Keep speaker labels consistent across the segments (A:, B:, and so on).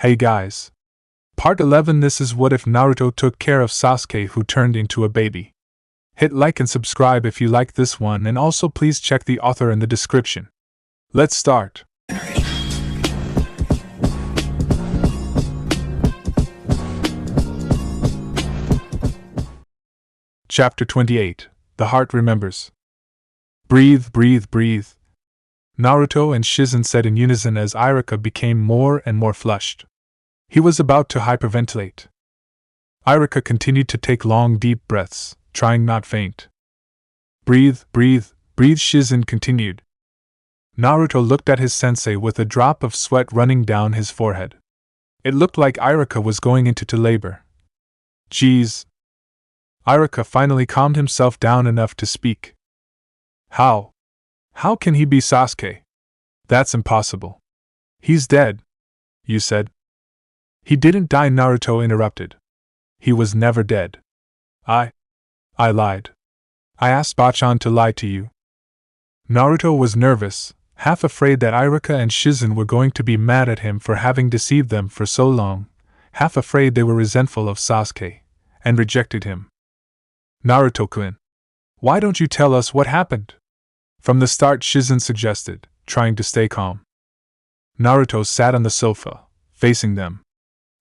A: Hey guys. Part 11. This is what if Naruto took care of Sasuke who turned into a baby. Hit like and subscribe if you like this one, and also please check the author in the description. Let's start. Chapter 28. The Heart Remembers. Breathe, breathe, breathe. Naruto and Shizen said in unison as Iruka became more and more flushed. He was about to hyperventilate. Iruka continued to take long, deep breaths, trying not faint. Breathe, breathe, breathe, Shizen continued. Naruto looked at his sensei with a drop of sweat running down his forehead. It looked like Iruka was going into labor. Geez. Iruka finally calmed himself down enough to speak. How can he be Sasuke? That's impossible. He's dead, you said. He didn't die, Naruto interrupted. He was never dead. I lied. I asked Bachan to lie to you. Naruto was nervous, half afraid that Iruka and Shizen were going to be mad at him for having deceived them for so long, half afraid they were resentful of Sasuke, and rejected him. Naruto-kun, why don't you tell us what happened? From the start, Shizen suggested, trying to stay calm. Naruto sat on the sofa, facing them.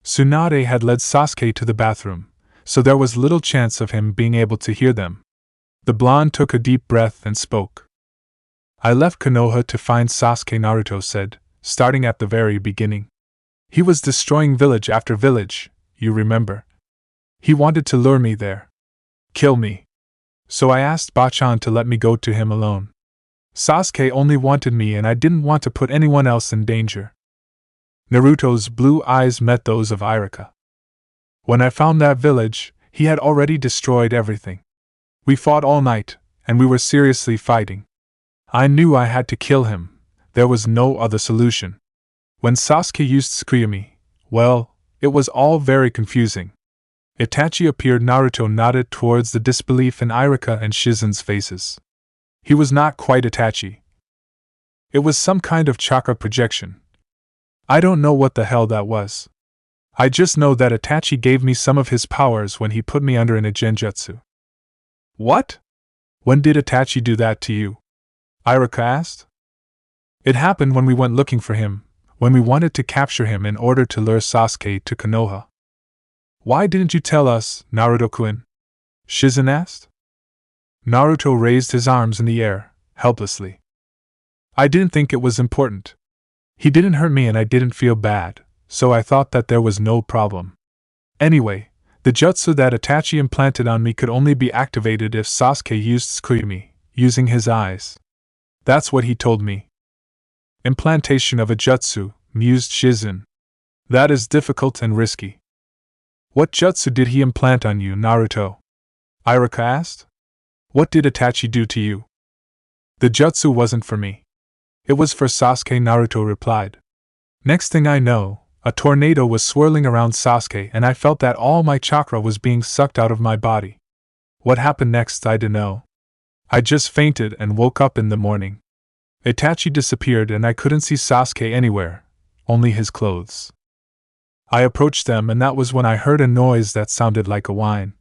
A: Tsunade had led Sasuke to the bathroom, so there was little chance of him being able to hear them. The blonde took a deep breath and spoke. I left Konoha to find Sasuke, Naruto said, starting at the very beginning. He was destroying village after village, you remember. He wanted to lure me there. Kill me. So I asked Bachan to let me go to him alone. Sasuke only wanted me, and I didn't want to put anyone else in danger. Naruto's blue eyes met those of Iruka. When I found that village, he had already destroyed everything. We fought all night, and we were seriously fighting. I knew I had to kill him. There was no other solution. When Sasuke used Tsukuyomi, well, it was all very confusing. Itachi appeared. Naruto nodded towards the disbelief in Iruka and Shizen's faces. He was not quite Itachi. It was some kind of chakra projection. I don't know what the hell that was. I just know that Itachi gave me some of his powers when he put me under an genjutsu. What? When did Itachi do that to you? Iruka asked. It happened when we went looking for him, when we wanted to capture him in order to lure Sasuke to Konoha. Why didn't you tell us, Naruto-kun? Shizen asked. Naruto raised his arms in the air, helplessly. I didn't think it was important. He didn't hurt me and I didn't feel bad, so I thought that there was no problem. Anyway, the jutsu that Itachi implanted on me could only be activated if Sasuke used Tsukuyomi, using his eyes. That's what he told me. Implantation of a jutsu, mused Shizen. That is difficult and risky. What jutsu did he implant on you, Naruto? Iruka asked. What did Itachi do to you? The jutsu wasn't for me. It was for Sasuke, Naruto replied. Next thing I know, a tornado was swirling around Sasuke and I felt that all my chakra was being sucked out of my body. What happened next I don't know. I just fainted and woke up in the morning. Itachi disappeared and I couldn't see Sasuke anywhere, only his clothes. I approached them and that was when I heard a noise that sounded like a whine.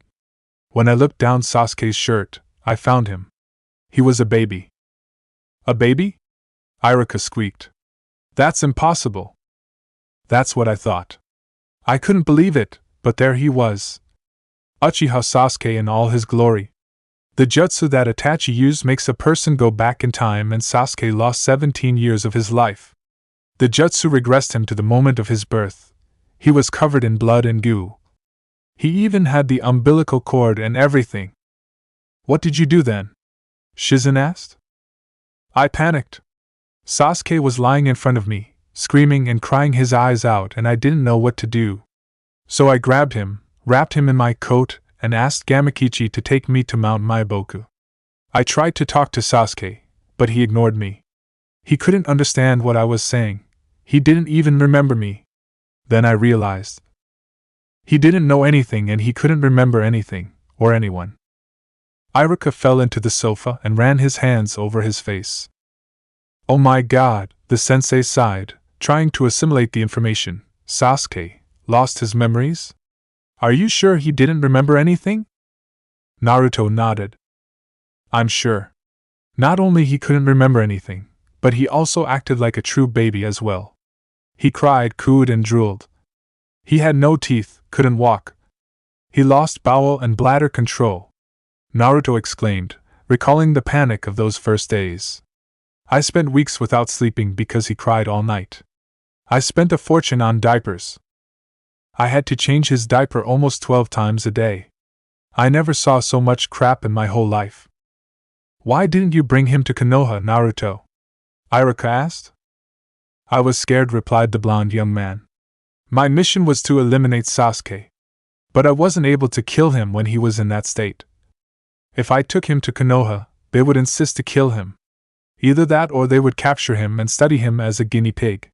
A: When I looked down Sasuke's shirt, I found him. He was a baby. A baby? Iruka squeaked. That's impossible. That's what I thought. I couldn't believe it, but there he was. Uchiha Sasuke in all his glory. The jutsu that Itachi used makes a person go back in time, and Sasuke lost 17 years of his life. The jutsu regressed him to the moment of his birth. He was covered in blood and goo. He even had the umbilical cord and everything. What did you do then? Shizen asked. I panicked. Sasuke was lying in front of me, screaming and crying his eyes out, and I didn't know what to do. So I grabbed him, wrapped him in my coat, and asked Gamakichi to take me to Mount Maiboku. I tried to talk to Sasuke, but he ignored me. He couldn't understand what I was saying. He didn't even remember me. Then I realized. He didn't know anything and he couldn't remember anything, or anyone. Iruka fell into the sofa and ran his hands over his face. Oh my God, the sensei sighed, trying to assimilate the information. Sasuke lost his memories? Are you sure he didn't remember anything? Naruto nodded. I'm sure. Not only he couldn't remember anything, but he also acted like a true baby as well. He cried, cooed, and drooled. He had no teeth, couldn't walk. He lost bowel and bladder control. Naruto exclaimed, recalling the panic of those first days. I spent weeks without sleeping because he cried all night. I spent a fortune on diapers. I had to change his diaper almost 12 times a day. I never saw so much crap in my whole life. Why didn't you bring him to Konoha, Naruto? Iruka asked. I was scared, replied the blonde young man. My mission was to eliminate Sasuke. But I wasn't able to kill him when he was in that state. If I took him to Konoha, they would insist to kill him. Either that or they would capture him and study him as a guinea pig.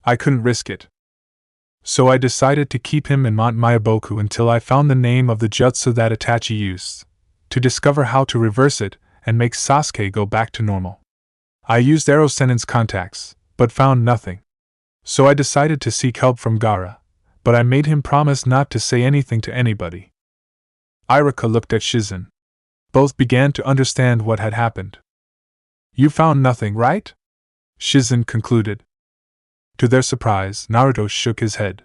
A: I couldn't risk it. So I decided to keep him in Mount Myaboku until I found the name of the jutsu that Itachi used, to discover how to reverse it and make Sasuke go back to normal. I used Arrow Sennin's contacts, but found nothing. So I decided to seek help from Gaara, but I made him promise not to say anything to anybody. Iruka looked at Shizen. Both began to understand what had happened. You found nothing, right? Shizen concluded. To their surprise, Naruto shook his head.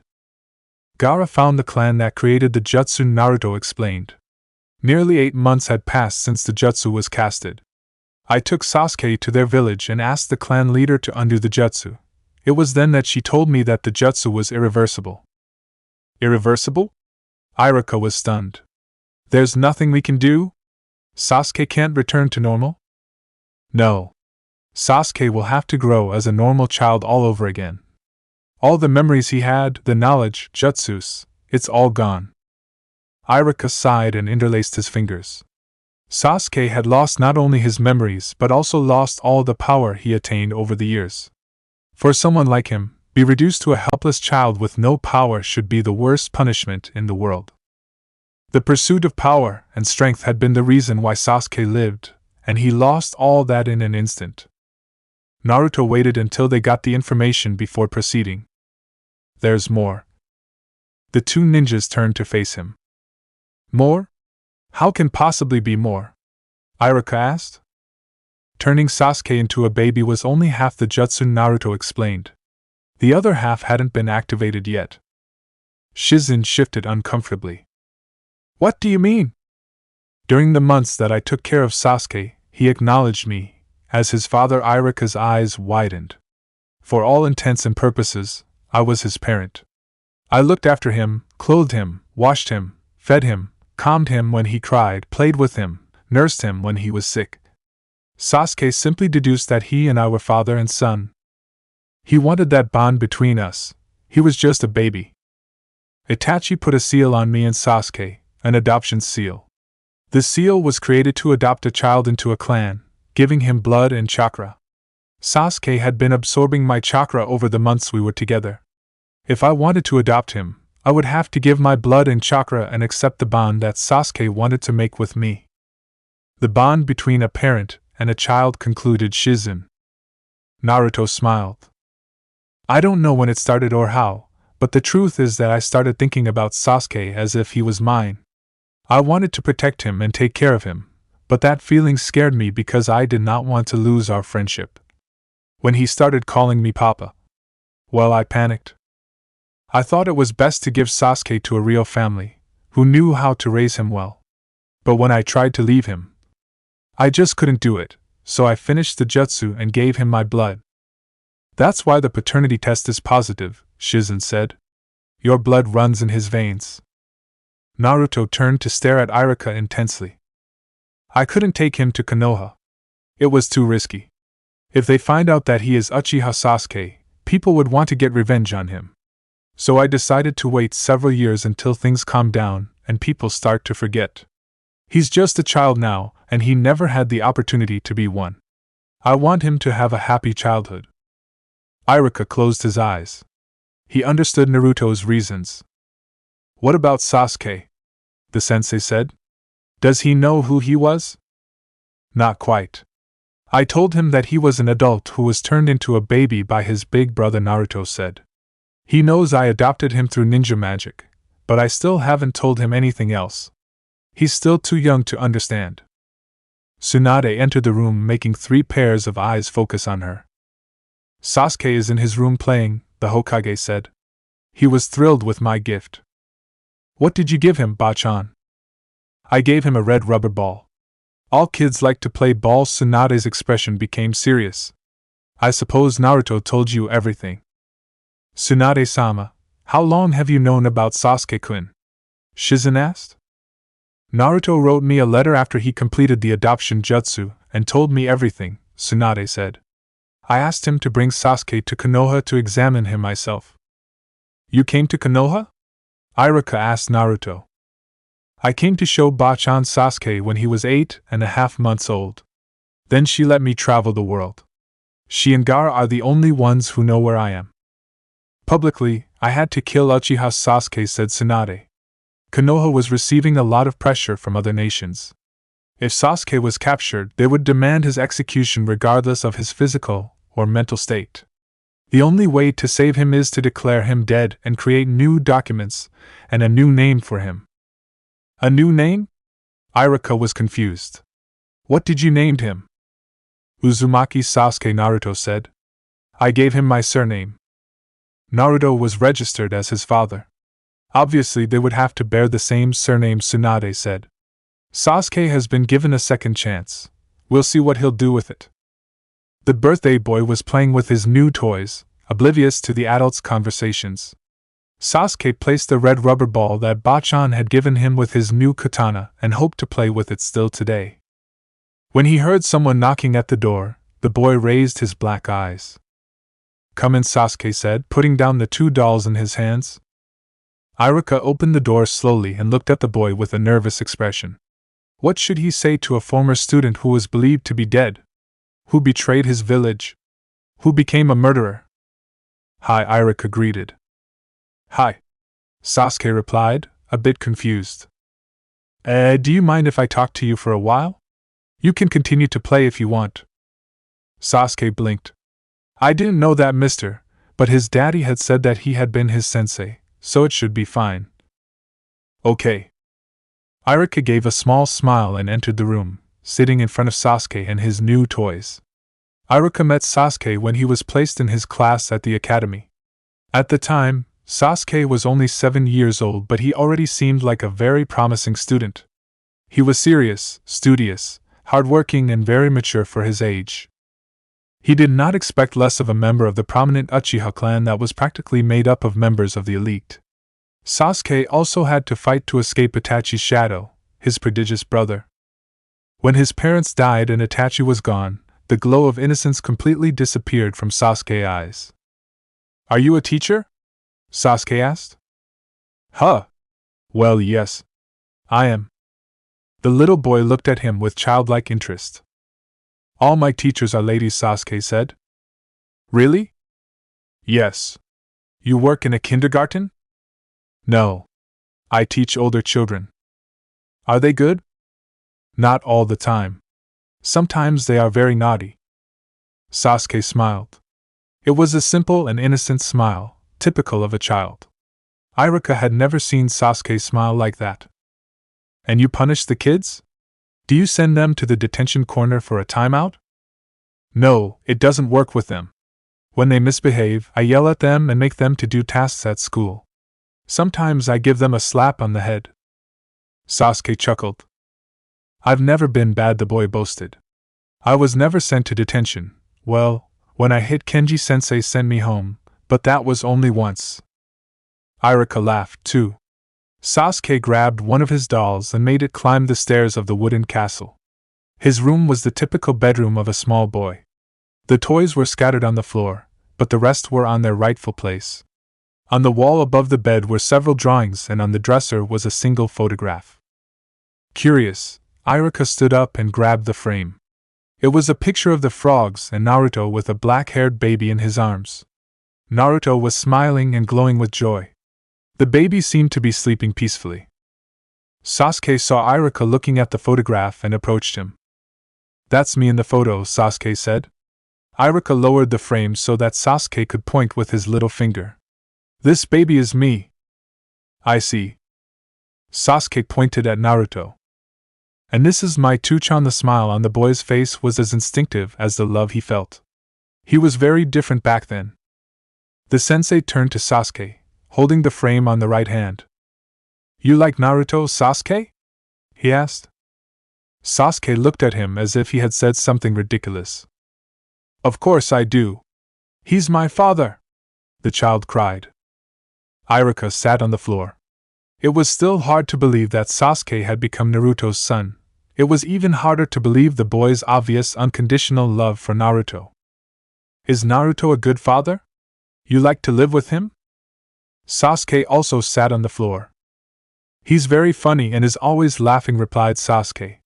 A: Gaara found the clan that created the jutsu, Naruto explained. Nearly 8 months had passed since the jutsu was casted. I took Sasuke to their village and asked the clan leader to undo the jutsu. It was then that she told me that the jutsu was irreversible. Irreversible? Iruka was stunned. There's nothing we can do? Sasuke can't return to normal? No. Sasuke will have to grow as a normal child all over again. All the memories he had, the knowledge, jutsus, it's all gone. Iruka sighed and interlaced his fingers. Sasuke had lost not only his memories but also lost all the power he attained over the years. For someone like him, be reduced to a helpless child with no power should be the worst punishment in the world. The pursuit of power and strength had been the reason why Sasuke lived, and he lost all that in an instant. Naruto waited until they got the information before proceeding. There's more. The two ninjas turned to face him. More? How can possibly be more? Iruka asked. Turning Sasuke into a baby was only half the jutsu, Naruto explained. The other half hadn't been activated yet. Shizen shifted uncomfortably. What do you mean? During the months that I took care of Sasuke, he acknowledged me, as his father. Iruka's eyes widened. For all intents and purposes, I was his parent. I looked after him, clothed him, washed him, fed him, calmed him when he cried, played with him, nursed him when he was sick. Sasuke simply deduced that he and I were father and son. He wanted that bond between us. He was just a baby. Itachi put a seal on me and Sasuke, an adoption seal. The seal was created to adopt a child into a clan, giving him blood and chakra. Sasuke had been absorbing my chakra over the months we were together. If I wanted to adopt him, I would have to give my blood and chakra and accept the bond that Sasuke wanted to make with me. The bond between a parent and a child, concluded Shizen. Naruto smiled. I don't know when it started or how, but the truth is that I started thinking about Sasuke as if he was mine. I wanted to protect him and take care of him, but that feeling scared me because I did not want to lose our friendship. When he started calling me Papa, well, I panicked. I thought it was best to give Sasuke to a real family, who knew how to raise him well. But when I tried to leave him, I just couldn't do it, so I finished the jutsu and gave him my blood. That's why the paternity test is positive, Shizen said. Your blood runs in his veins. Naruto turned to stare at Iruka intensely. I couldn't take him to Konoha. It was too risky. If they find out that he is Uchiha Sasuke, people would want to get revenge on him. So I decided to wait several years until things calm down and people start to forget. He's just a child now, and he never had the opportunity to be one. I want him to have a happy childhood. Iruka closed his eyes. He understood Naruto's reasons. What about Sasuke? The sensei said. Does he know who he was? Not quite. I told him that he was an adult who was turned into a baby by his big brother, Naruto said. He knows I adopted him through ninja magic, but I still haven't told him anything else. He's still too young to understand. Tsunade entered the room, making 3 pairs of eyes focus on her. Sasuke is in his room playing, the Hokage said. He was thrilled with my gift. What did you give him, Bachan? I gave him a red rubber ball. All kids like to play balls. Tsunade's expression became serious. I suppose Naruto told you everything. Tsunade-sama, how long have you known about Sasuke-kun? Shizen asked. Naruto wrote me a letter after he completed the adoption jutsu and told me everything, Tsunade said. I asked him to bring Sasuke to Konoha to examine him myself. You came to Konoha? Iruka asked Naruto. I came to show Bachan Sasuke when he was 8.5 months old. Then she let me travel the world. She and Gaara are the only ones who know where I am. Publicly, I had to kill Uchiha Sasuke, said Tsunade. Konoha was receiving a lot of pressure from other nations. If Sasuke was captured, they would demand his execution regardless of his physical or mental state. The only way to save him is to declare him dead and create new documents and a new name for him. A new name? Iruka was confused. What did you name him? Uzumaki Sasuke, Naruto said. I gave him my surname. Naruto was registered as his father. Obviously they would have to bear the same surname, Tsunade said. Sasuke has been given a second chance. We'll see what he'll do with it. The birthday boy was playing with his new toys, oblivious to the adults' conversations. Sasuke placed the red rubber ball that Bachan had given him with his new katana and hoped to play with it still today. When he heard someone knocking at the door, the boy raised his black eyes. Come in, Sasuke said, putting down the 2 dolls in his hands. Iruka opened the door slowly and looked at the boy with a nervous expression. What should he say to a former student who was believed to be dead? Who betrayed his village? Who became a murderer? Hi, Iruka greeted. Hi, Sasuke replied, a bit confused. Do you mind if I talk to you for a while? You can continue to play if you want. Sasuke blinked. I didn't know that, mister, but his daddy had said that he had been his sensei, so it should be fine. Okay. Iruka gave a small smile and entered the room, sitting in front of Sasuke and his new toys. Iruka met Sasuke when he was placed in his class at the academy. At the time, Sasuke was only 7 years old, but he already seemed like a very promising student. He was serious, studious, hardworking, and very mature for his age. He did not expect less of a member of the prominent Uchiha clan that was practically made up of members of the elite. Sasuke also had to fight to escape Itachi's shadow, his prodigious brother. When his parents died and Itachi was gone, the glow of innocence completely disappeared from Sasuke's eyes. Are you a teacher? Sasuke asked. Huh. Well, yes. I am. The little boy looked at him with childlike interest. All my teachers are ladies, Sasuke said. Really? Yes. You work in a kindergarten? No. I teach older children. Are they good? Not all the time. Sometimes they are very naughty. Sasuke smiled. It was a simple and innocent smile, typical of a child. Iruka had never seen Sasuke smile like that. And you punish the kids? Do you send them to the detention corner for a timeout? No, it doesn't work with them. When they misbehave, I yell at them and make them to do tasks at school. Sometimes I give them a slap on the head. Sasuke chuckled. I've never been bad, the boy boasted. I was never sent to detention. Well, when I hit Kenji-sensei sent me home, but that was only once. Iruka laughed, too. Sasuke grabbed one of his dolls and made it climb the stairs of the wooden castle. His room was the typical bedroom of a small boy. The toys were scattered on the floor, but the rest were on their rightful place. On the wall above the bed were several drawings, and on the dresser was a single photograph. Curious, Iruka stood up and grabbed the frame. It was a picture of the frogs and Naruto with a black-haired baby in his arms. Naruto was smiling and glowing with joy. The baby seemed to be sleeping peacefully. Sasuke saw Iruka looking at the photograph and approached him. That's me in the photo, Sasuke said. Iruka lowered the frame so that Sasuke could point with his little finger. This baby is me. I see. Sasuke pointed at Naruto. And this is my Tuchan. The smile on the boy's face was as instinctive as the love he felt. He was very different back then. The sensei turned to Sasuke, holding the frame on the right hand. You like Naruto, Sasuke? He asked. Sasuke looked at him as if he had said something ridiculous. Of course I do. He's my father, the child cried. Iruka sat on the floor. It was still hard to believe that Sasuke had become Naruto's son. It was even harder to believe the boy's obvious unconditional love for Naruto. Is Naruto a good father? You like to live with him? Sasuke also sat on the floor. He's very funny and is always laughing, replied Sasuke.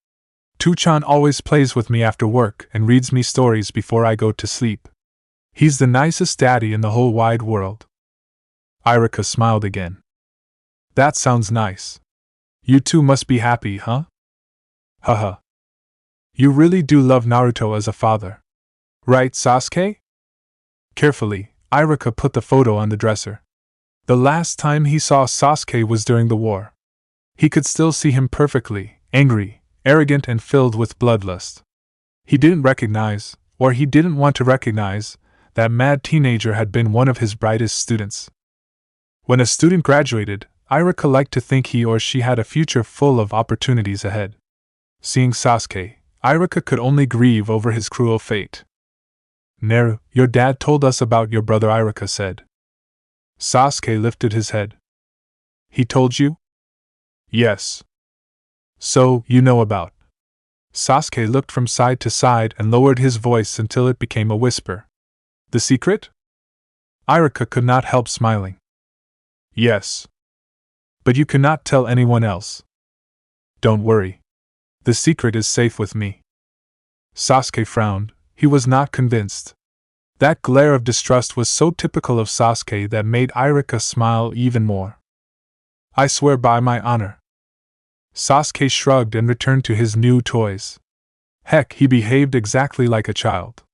A: Tuchan always plays with me after work and reads me stories before I go to sleep. He's the nicest daddy in the whole wide world. Iruka smiled again. That sounds nice. You two must be happy, huh? Haha. You really do love Naruto as a father. Right, Sasuke? Carefully, Iruka put the photo on the dresser. The last time he saw Sasuke was during the war. He could still see him perfectly, angry, arrogant, and filled with bloodlust. He didn't recognize, or he didn't want to recognize, that mad teenager had been one of his brightest students. When a student graduated, Iruka liked to think he or she had a future full of opportunities ahead. Seeing Sasuke, Iruka could only grieve over his cruel fate. Naru, your dad told us about your brother, Iruka said. Sasuke lifted his head. He told you? Yes. So, you know about. Sasuke looked from side to side and lowered his voice until it became a whisper. The secret? Iruka could not help smiling. Yes. But you cannot tell anyone else. Don't worry. The secret is safe with me. Sasuke frowned. He was not convinced. That glare of distrust was so typical of Sasuke that made Iruka smile even more. I swear by my honor. Sasuke shrugged and returned to his new toys. Heck, he behaved exactly like a child.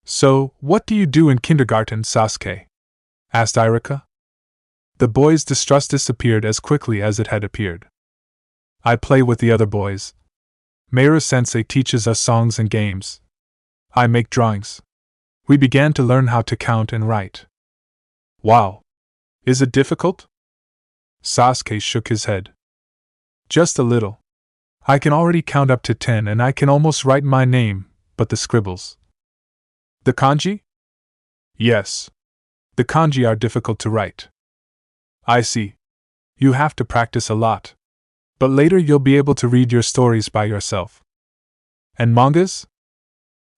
A: So, what do you do in kindergarten, Sasuke? Asked Iruka. The boy's distrust disappeared as quickly as it had appeared. I play with the other boys. Meira-sensei teaches us songs and games. I make drawings. We began to learn how to count and write. Wow. Is it difficult? Sasuke shook his head. Just a little. I can already count up to 10 and I can almost write my name, but the scribbles. The kanji? Yes. The kanji are difficult to write. I see. You have to practice a lot. But later you'll be able to read your stories by yourself. And mangas?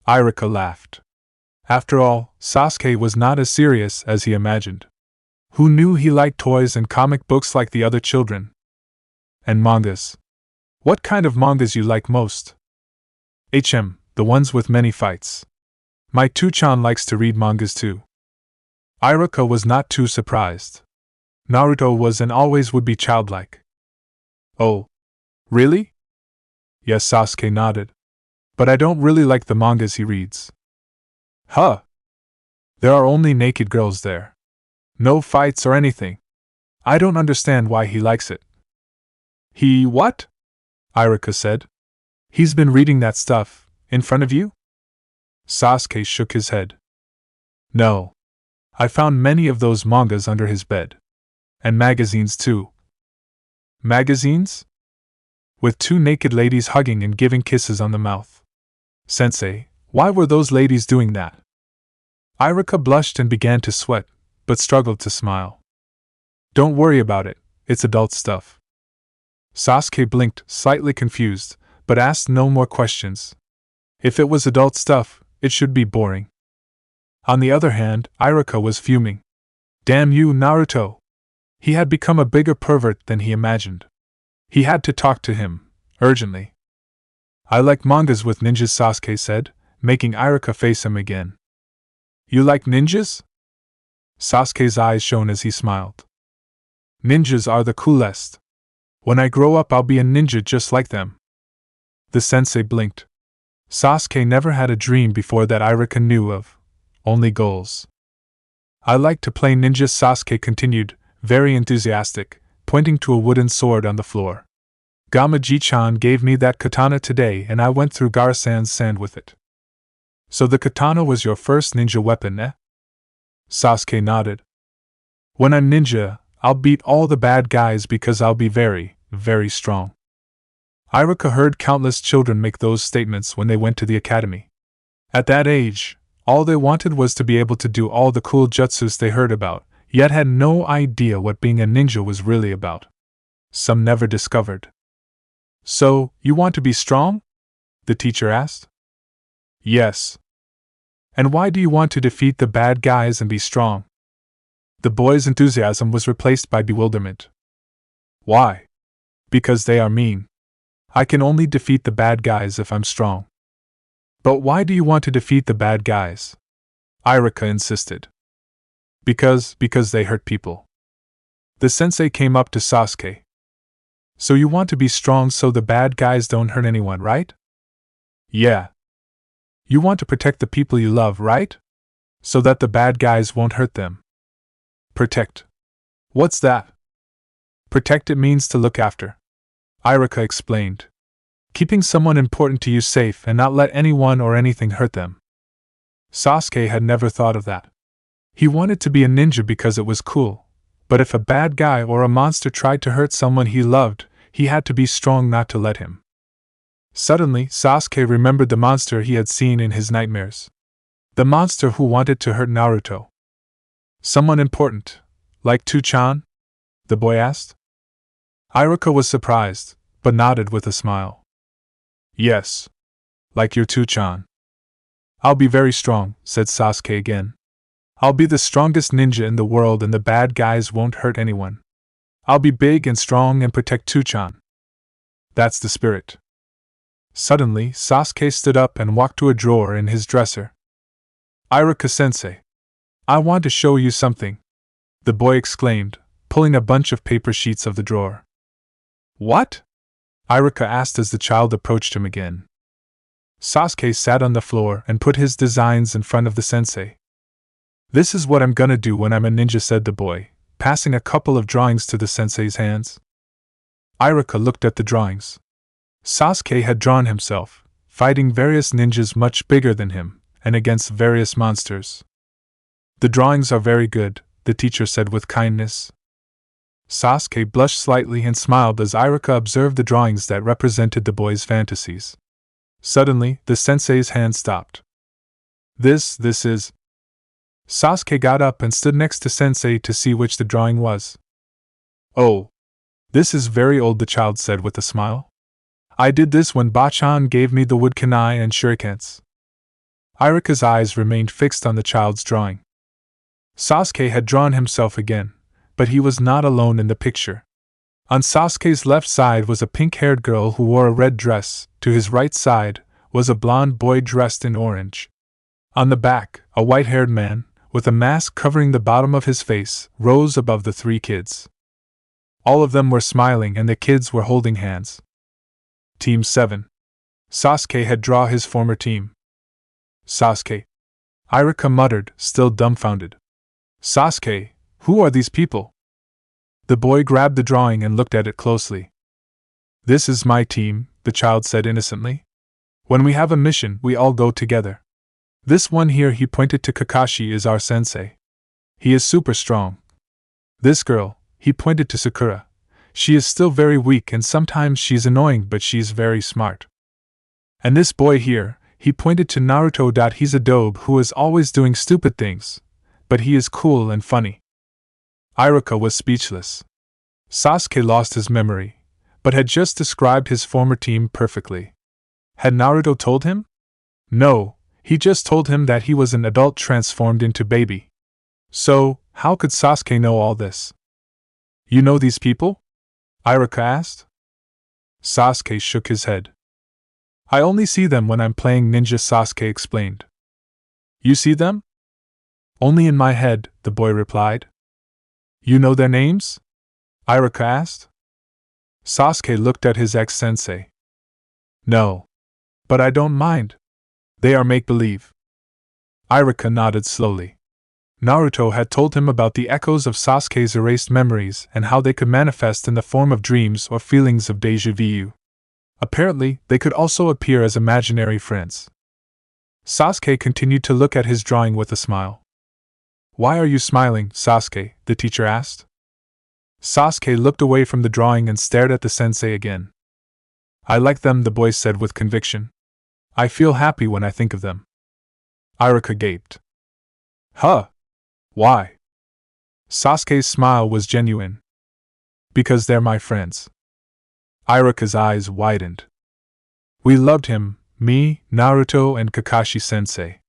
A: Iruka laughed. After all, Sasuke was not as serious as he imagined. Who knew he liked toys and comic books like the other children? And mangas. What kind of mangas you like most? The ones with many fights. My Tuchan likes to read mangas too. Iruka was not too surprised. Naruto was and always would be childlike. Oh. Really? Yes, Sasuke nodded. But I don't really like the mangas he reads. Huh. There are only naked girls there. No fights or anything. I don't understand why he likes it. He what? Iruka said. He's been reading that stuff, in front of you? Sasuke shook his head. No. I found many of those mangas under his bed. And magazines too. Magazines? With 2 naked ladies hugging and giving kisses on the mouth. Sensei, why were those ladies doing that? Iruka blushed and began to sweat, but struggled to smile. Don't worry about it, it's adult stuff. Sasuke blinked, slightly confused, but asked no more questions. If it was adult stuff, it should be boring. On the other hand, Iruka was fuming. Damn you, Naruto! He had become a bigger pervert than he imagined. He had to talk to him, urgently. I like mangas with ninjas, Sasuke said, making Iruka face him again. You like ninjas? Sasuke's eyes shone as he smiled. Ninjas are the coolest. When I grow up I'll be a ninja just like them. The sensei blinked. Sasuke never had a dream before that Iruka knew of, only goals. I like to play ninja, Sasuke continued, very enthusiastic, pointing to a wooden sword on the floor. Gamaji-chan gave me that katana today and I went through Garsan's sand with it. So the katana was your first ninja weapon, eh? Sasuke nodded. When I'm ninja, I'll beat all the bad guys because I'll be very, very strong. Iruka heard countless children make those statements when they went to the academy. At that age, all they wanted was to be able to do all the cool jutsus they heard about, yet had no idea what being a ninja was really about. Some never discovered. So, you want to be strong? The teacher asked. Yes. And why do you want to defeat the bad guys and be strong? The boy's enthusiasm was replaced by bewilderment. Why? Because they are mean. I can only defeat the bad guys if I'm strong. But why do you want to defeat the bad guys? Iruka insisted. Because they hurt people. The sensei came up to Sasuke. So you want to be strong so the bad guys don't hurt anyone, right? Yeah. You want to protect the people you love, right? So that the bad guys won't hurt them. Protect. What's that? Protect, it means to look after. Iruka explained. Keeping someone important to you safe and not let anyone or anything hurt them. Sasuke had never thought of that. He wanted to be a ninja because it was cool, but if a bad guy or a monster tried to hurt someone he loved, he had to be strong not to let him. Suddenly, Sasuke remembered the monster he had seen in his nightmares. The monster who wanted to hurt Naruto. Someone important, like Tu-chan? The boy asked. Iruka was surprised, but nodded with a smile. Yes. Like your Tu-chan. I'll be very strong, said Sasuke again. I'll be the strongest ninja in the world and the bad guys won't hurt anyone. I'll be big and strong and protect Tu-chan. That's the spirit. Suddenly, Sasuke stood up and walked to a drawer in his dresser. Iruka-sensei. I want to show you something, the boy exclaimed, pulling a bunch of paper sheets of the drawer. What? Iruka asked as the child approached him again. Sasuke sat on the floor and put his designs in front of the sensei. This is what I'm gonna do when I'm a ninja, said the boy, passing a couple of drawings to the sensei's hands. Iruka looked at the drawings. Sasuke had drawn himself, fighting various ninjas much bigger than him, and against various monsters. The drawings are very good, the teacher said with kindness. Sasuke blushed slightly and smiled as Iruka observed the drawings that represented the boy's fantasies. Suddenly, the sensei's hand stopped. This is... Sasuke got up and stood next to Sensei to see which the drawing was. Oh. This is very old, the child said with a smile. I did this when Bachan gave me the wood kunai and shurikens. Iruka's eyes remained fixed on the child's drawing. Sasuke had drawn himself again, but he was not alone in the picture. On Sasuke's left side was a pink-haired girl who wore a red dress, to his right side was a blonde boy dressed in orange. On the back, a white-haired man, with a mask covering the bottom of his face, rose above the three kids. All of them were smiling and the kids were holding hands. Team 7. Sasuke had drawn his former team. Sasuke. Iruka muttered, still dumbfounded. Sasuke, who are these people? The boy grabbed the drawing and looked at it closely. This is my team, the child said innocently. When we have a mission, we all go together. This one here, he pointed to Kakashi, is our sensei. He is super strong. This girl, he pointed to Sakura. She is still very weak and sometimes she's annoying, but she's very smart. And this boy here, he pointed to Naruto. He's a dope who is always doing stupid things, but he is cool and funny. Iruka was speechless. Sasuke lost his memory, but had just described his former team perfectly. Had Naruto told him? No, he just told him that he was an adult transformed into baby. So, how could Sasuke know all this? You know these people? Iruka asked. Sasuke shook his head. I only see them when I'm playing ninja, Sasuke explained. You see them? Only in my head, the boy replied. You know their names? Iruka asked. Sasuke looked at his ex-sensei. No. But I don't mind. They are make-believe. Iruka nodded slowly. Naruto had told him about the echoes of Sasuke's erased memories and how they could manifest in the form of dreams or feelings of déjà vu. Apparently, they could also appear as imaginary friends. Sasuke continued to look at his drawing with a smile. "Why are you smiling, Sasuke?" the teacher asked. Sasuke looked away from the drawing and stared at the sensei again. "I like them," the boy said with conviction. "I feel happy when I think of them." Iruka gaped. "Huh? Why?" Sasuke's smile was genuine. "Because they're my friends." Iruka's eyes widened. "We loved him, me, Naruto, and Kakashi-sensei.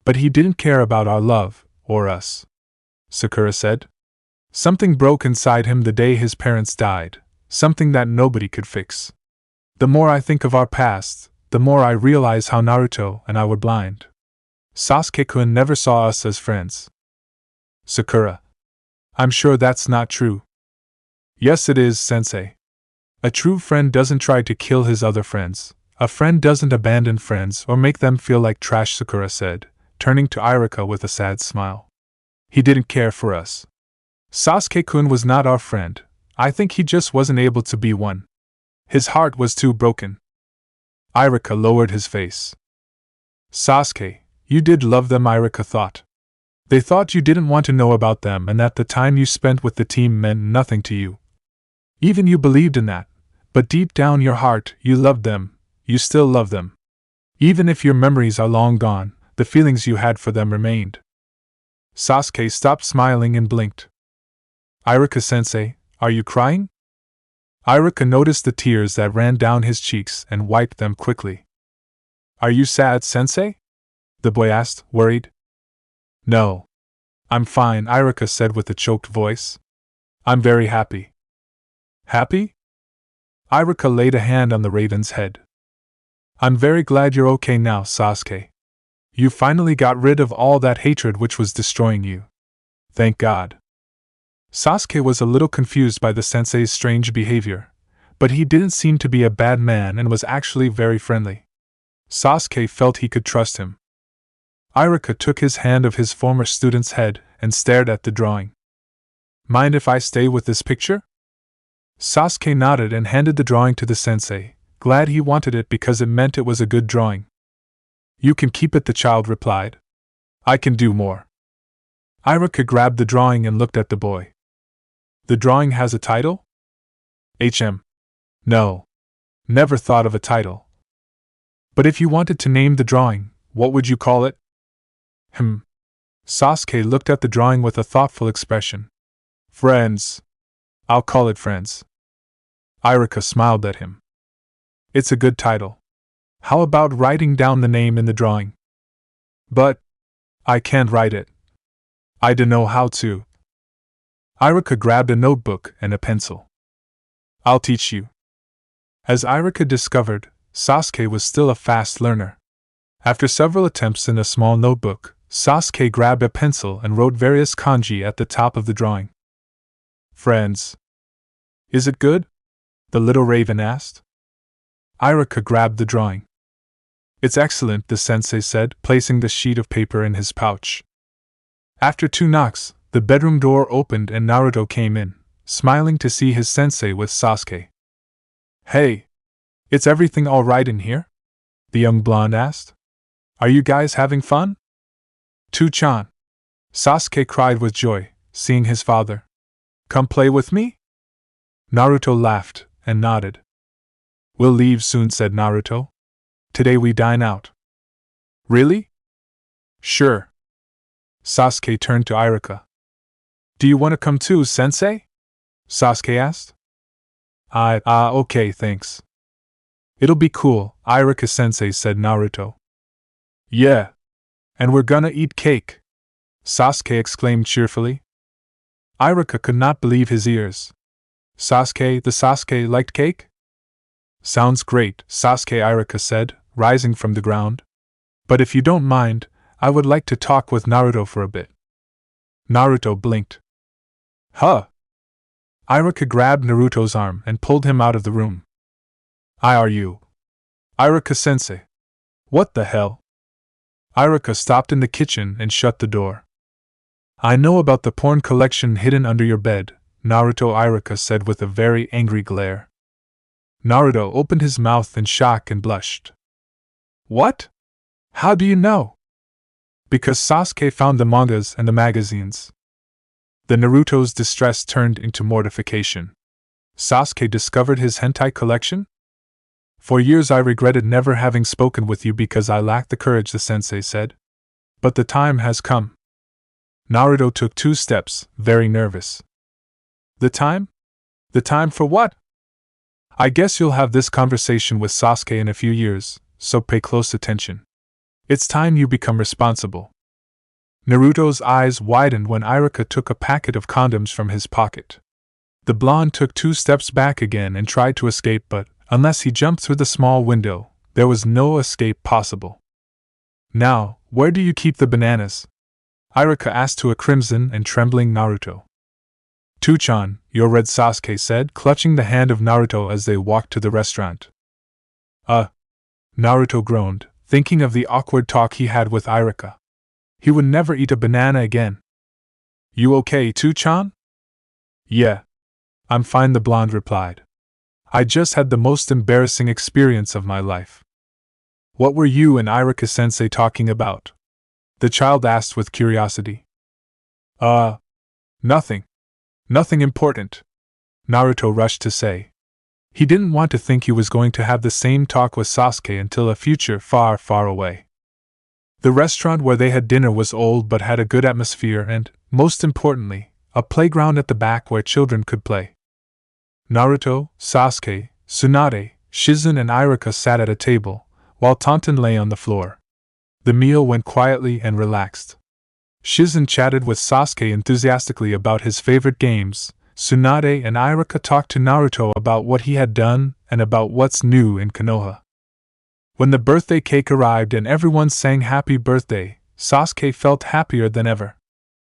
A: But he didn't care about our love, or us," Sakura said. "Something broke inside him the day his parents died, something that nobody could fix. The more I think of our past, the more I realize how Naruto and I were blind. Sasuke-kun never saw us as friends." "Sakura, I'm sure that's not true." "Yes, it is, sensei. A true friend doesn't try to kill his other friends. A friend doesn't abandon friends or make them feel like trash," Sakura said, turning to Iruka with a sad smile. "He didn't care for us. Sasuke-kun was not our friend. I think he just wasn't able to be one. His heart was too broken." Iruka lowered his face. "Sasuke, you did love them," Iruka thought. "They thought you didn't want to know about them and that the time you spent with the team meant nothing to you. Even you believed in that, but deep down your heart, you loved them, you still love them. Even if your memories are long gone, the feelings you had for them remained." Sasuke stopped smiling and blinked. "Iruka-sensei, are you crying?" Iruka noticed the tears that ran down his cheeks and wiped them quickly. "Are you sad, sensei?" the boy asked, worried. "No. I'm fine," Iruka said with a choked voice. "I'm very happy." "Happy?" Iruka laid a hand on the raven's head. "I'm very glad you're okay now, Sasuke. You finally got rid of all that hatred which was destroying you. Thank God." Sasuke was a little confused by the sensei's strange behavior, but he didn't seem to be a bad man and was actually very friendly. Sasuke felt he could trust him. Iruka took his hand off his former student's head and stared at the drawing. "Mind if I stay with this picture?" Sasuke nodded and handed the drawing to the sensei, glad he wanted it because it meant it was a good drawing. "You can keep it," the child replied. "I can do more." Iruka grabbed the drawing and looked at the boy. "The drawing has a title?" "No. Never thought of a title. But if you wanted to name the drawing, what would you call it?" Sasuke looked at the drawing with a thoughtful expression. "Friends. I'll call it Friends." Iruka smiled at him. "It's a good title. How about writing down the name in the drawing?" "But I can't write it. I don't know how to." Iruka grabbed a notebook and a pencil. "I'll teach you." As Iruka discovered, Sasuke was still a fast learner. After several attempts in a small notebook, Sasuke grabbed a pencil and wrote various kanji at the top of the drawing. "Friends. Is it good?" the little raven asked. Iruka grabbed the drawing. "It's excellent," the sensei said, placing the sheet of paper in his pouch. After 2 knocks, the bedroom door opened and Naruto came in, smiling to see his sensei with Sasuke. "Hey! It's everything all right in here?" the young blonde asked. "Are you guys having fun?" "To-chan!" Sasuke cried with joy, seeing his father. "Come play with me?" Naruto laughed and nodded. "We'll leave soon," said Naruto. "Today we dine out." "Really?" "Sure." Sasuke turned to Iruka. "Do you want to come too, sensei?" Sasuke asked. Okay, thanks." "It'll be cool," Iruka-sensei said Naruto. "Yeah. And we're gonna eat cake!" Sasuke exclaimed cheerfully. Iruka could not believe his ears. The Sasuke liked cake? "Sounds great," Sasuke Iruka said, rising from the ground. "But if you don't mind, I would like to talk with Naruto for a bit." Naruto blinked. "Huh?" Iruka grabbed Naruto's arm and pulled him out of the room. Are you? Iruka-sensei. What the hell?" Iruka stopped in the kitchen and shut the door. I know about the porn collection hidden under your bed, Naruto, Iruka said with a very angry glare. Naruto opened his mouth in shock and blushed. What? How do you know? Because Sasuke found the mangas and the magazines. The Naruto's distress turned into mortification. Sasuke discovered his hentai collection? For years I regretted never having spoken with you because I lacked the courage, the sensei said. But the time has come. Naruto took 2 steps, very nervous. The time? The time for what? I guess you'll have this conversation with Sasuke in a few years, so pay close attention. It's time you become responsible. Naruto's eyes widened when Iruka took a packet of condoms from his pocket. The blonde took 2 steps back again and tried to escape, but, unless he jumped through the small window, there was no escape possible. Now, where do you keep the bananas? Iruka asked to a crimson and trembling Naruto. Tuchan, you're red, Sasuke said, clutching the hand of Naruto as they walked to the restaurant. Naruto groaned, thinking of the awkward talk he had with Iruka. He would never eat a banana again. You okay, Tuchan? Yeah. I'm fine, the blonde replied. I just had the most embarrassing experience of my life. What were you and Iruka-sensei talking about? The child asked with curiosity. Nothing. Nothing important, Naruto rushed to say. He didn't want to think he was going to have the same talk with Sasuke until a future far, far away. The restaurant where they had dinner was old but had a good atmosphere and, most importantly, a playground at the back where children could play. Naruto, Sasuke, Tsunade, Shizen and Iruka sat at a table, while Taunton lay on the floor. The meal went quietly and relaxed. Shizen chatted with Sasuke enthusiastically about his favorite games. Tsunade and Iruka talked to Naruto about what he had done and about what's new in Konoha. When the birthday cake arrived and everyone sang happy birthday, Sasuke felt happier than ever.